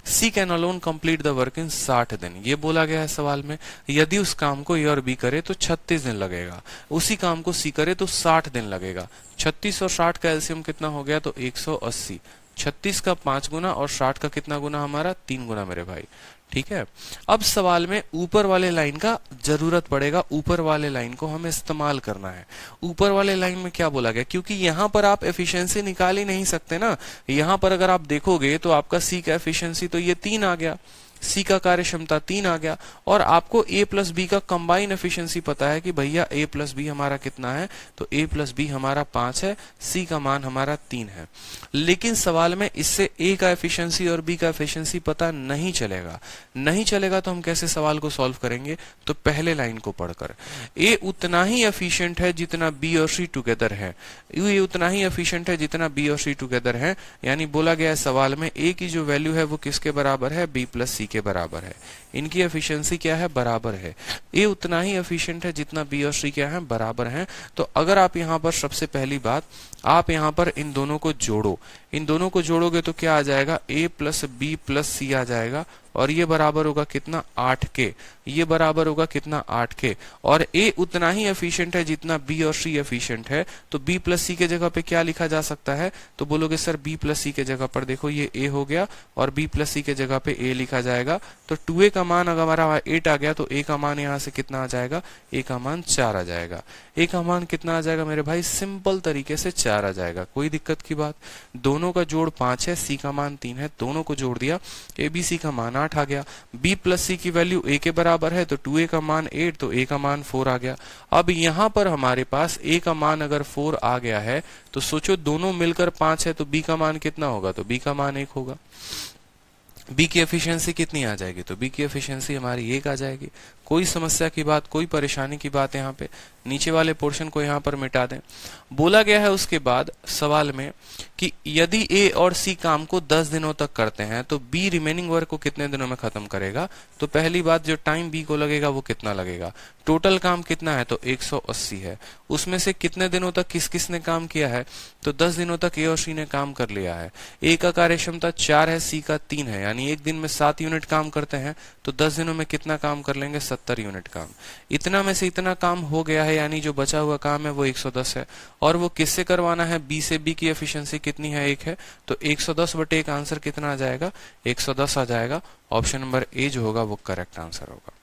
C can alone complete the work in 60 दिन, ये बोला गया है सवाल में। यदि उस काम को ए और बी करे तो 36 दिन लगेगा, उसी काम को सी करे तो 60 दिन लगेगा। 36 और 60 का एलसीएम कितना हो गया? तो 180। 36 का 5 गुना और 60 का कितना गुना हमारा 3 गुना मेरे भाई। ठीक है, अब सवाल में ऊपर वाले लाइन का जरूरत पड़ेगा, ऊपर वाले लाइन को हमें इस्तेमाल करना है। ऊपर वाले लाइन में क्या बोला गया, क्योंकि यहां पर आप एफिशिएंसी निकाल ही नहीं सकते ना। यहां पर अगर आप देखोगे तो आपका सी का एफिशिएंसी तो ये 3 आ गया, सी का कार्य क्षमता 3 आ गया, और आपको ए प्लस बी का कंबाइन एफिशिएंसी पता है कि भैया ए प्लस बी हमारा कितना है, तो ए प्लस बी हमारा 5 है, सी का मान हमारा 3 है। लेकिन सवाल में इससे ए का एफिशिएंसी और बी का एफिशिएंसी पता नहीं चलेगा। नहीं चलेगा तो हम कैसे सवाल को सॉल्व करेंगे, तो पहले लाइन को पढ़कर ए उतना ही एफिशिएंट है जितना बी और सी टुगेदर है, ए उतना ही एफिशिएंट है जितना बी और सी टुगेदर है। यानी बोला गया है सवाल में ए की जो वैल्यू है वो किसके बराबर है, बी प्लस सी के बराबर है। इनकी एफिशिएंसी क्या है, बराबर है। ए उतना ही एफिशिएंट है जितना बी और सी क्या है, बराबर है। तो अगर आप यहाँ पर सबसे पहली बात आप यहाँ पर इन दोनों को जोड़ो, इन दोनों को जोड़ोगे तो क्या आ जाएगा, ए प्लस बी प्लस सी आ जाएगा, और ये बराबर होगा कितना 8 के, ये बराबर होगा कितना 8 के। और ए उतना ही एफिशिएंट है जितना बी और सी एफिशिएंट है, तो बी प्लस सी के जगह पे क्या लिखा जा सकता है, तो बोलोगे सर बी प्लस सी के जगह पर देखो ये ए हो गया और बी प्लस सी के जगह पे ए लिखा जाएगा। तो 2a का मान अगर हमारा 8 आ गया तो a का मान यहाँ से कितना आ जाएगा, a का मान 4 आ जाएगा। a का मान कितना आ जाएगा मेरे भाई, सिंपल तरीके से 4 आ जाएगा, कोई दिक्कत की बात। दोनों का जोड़ 5 है, c का मान 3 है, दोनों को जोड़ दिया, a b c का मान 8 आ गया। b प्लस सी की वैल्यू a के बराबर है, तो 2a का मान 8 तो a का मान 4 आ गया। अब यहाँ पर हमारे पास a का मान अगर 4 आ गया है तो सोचो दोनों मिलकर 5 है, तो b का मान कितना होगा, तो b का मान 1 होगा। बी की एफिशिएंसी कितनी आ जाएगी, तो बी की एफिशिएंसी हमारी 1 आ जाएगी। कोई समस्या की बात, कोई परेशानी की बात यहाँ पे, नीचे वाले पोर्शन को यहाँ पर मिटा दें। बोला गया है उसके बाद सवाल में कि यदि ए और सी काम को 10 दिनों तक करते हैं तो बी रिमेनिंग वर्क को कितने दिनों में खत्म करेगा। तो पहली बात जो टाइम बी को लगेगा वो कितना लगेगा, टोटल काम कितना है, तो 180 है। उसमें से कितने दिनों तक किस किस ने काम किया है, तो 10 दिनों तक ए और सी ने काम कर लिया है। ए का कार्य क्षमता 4 है, सी का 3 है, यानी एक दिन में 7 यूनिट काम करते हैं, तो 10 दिनों में कितना काम कर लेंगे, 70 यूनिट काम। इतना में से इतना काम हो गया है, यानी जो बचा हुआ काम है वो 110 है, और वो किससे करवाना है, बी से। बी की एफिशिएंसी कितनी है, 1 है, तो 110 बटे 1 आंसर कितना आ जाएगा, 110 आ जाएगा। ऑप्शन नंबर ए जो होगा वो करेक्ट आंसर होगा।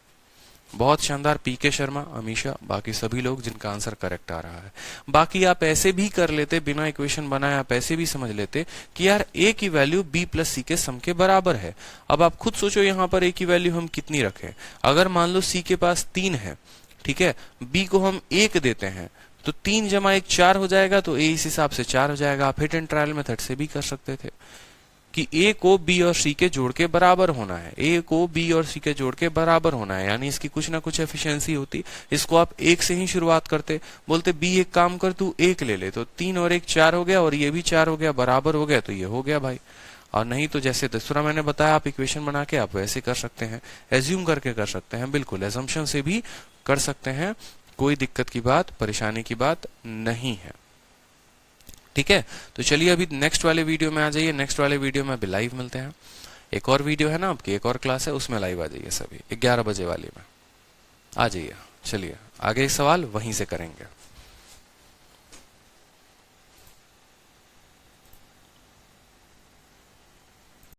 बहुत शानदार, पीके शर्मा, अमीशा, बाकी सभी लोग जिनका आंसर करेक्ट आ रहा है। बाकी आप ऐसे भी कर लेते, बिना इक्वेशन बनाए आप ऐसे भी समझ लेते कि यार a की वैल्यू b प्लस सी के सम के बराबर है। अब आप खुद सोचो यहाँ पर a की वैल्यू हम कितनी रखें। अगर मान लो c के पास 3 है, ठीक है, b को हम 1 देते हैं, तो 3 जमा 1 4 हो जाएगा, तो a इस हिसाब से 4 हो जाएगा। आप हिट एंड ट्रायल मेथड से भी कर सकते थे कि a को b और c के जोड़ के बराबर होना है, a को b और c के जोड़ के बराबर होना है, यानी इसकी कुछ ना कुछ एफिशिएंसी होती। इसको आप 1 से ही शुरुआत करते, बोलते b एक काम कर तू 1 ले ले, तो 3 और 1 4 हो गया, और ये भी 4 हो गया, बराबर हो गया, तो ये हो गया भाई। और नहीं तो जैसे दूसरा मैंने बताया, आप इक्वेशन बना के आप वैसे कर सकते हैं, एज्यूम करके कर सकते हैं, बिल्कुल एजम्पशन से भी कर सकते हैं, कोई दिक्कत की बात, परेशानी की बात नहीं है। ठीक है, तो चलिए अभी नेक्स्ट वाले वीडियो में आ जाइए। नेक्स्ट वाले वीडियो में अभी लाइव मिलते हैं। एक और वीडियो है ना आपकी, एक और क्लास है, उसमें लाइव आ जाइए सभी 11 बजे वाली में आ जाइए। चलिए आगे सवाल वहीं से करेंगे।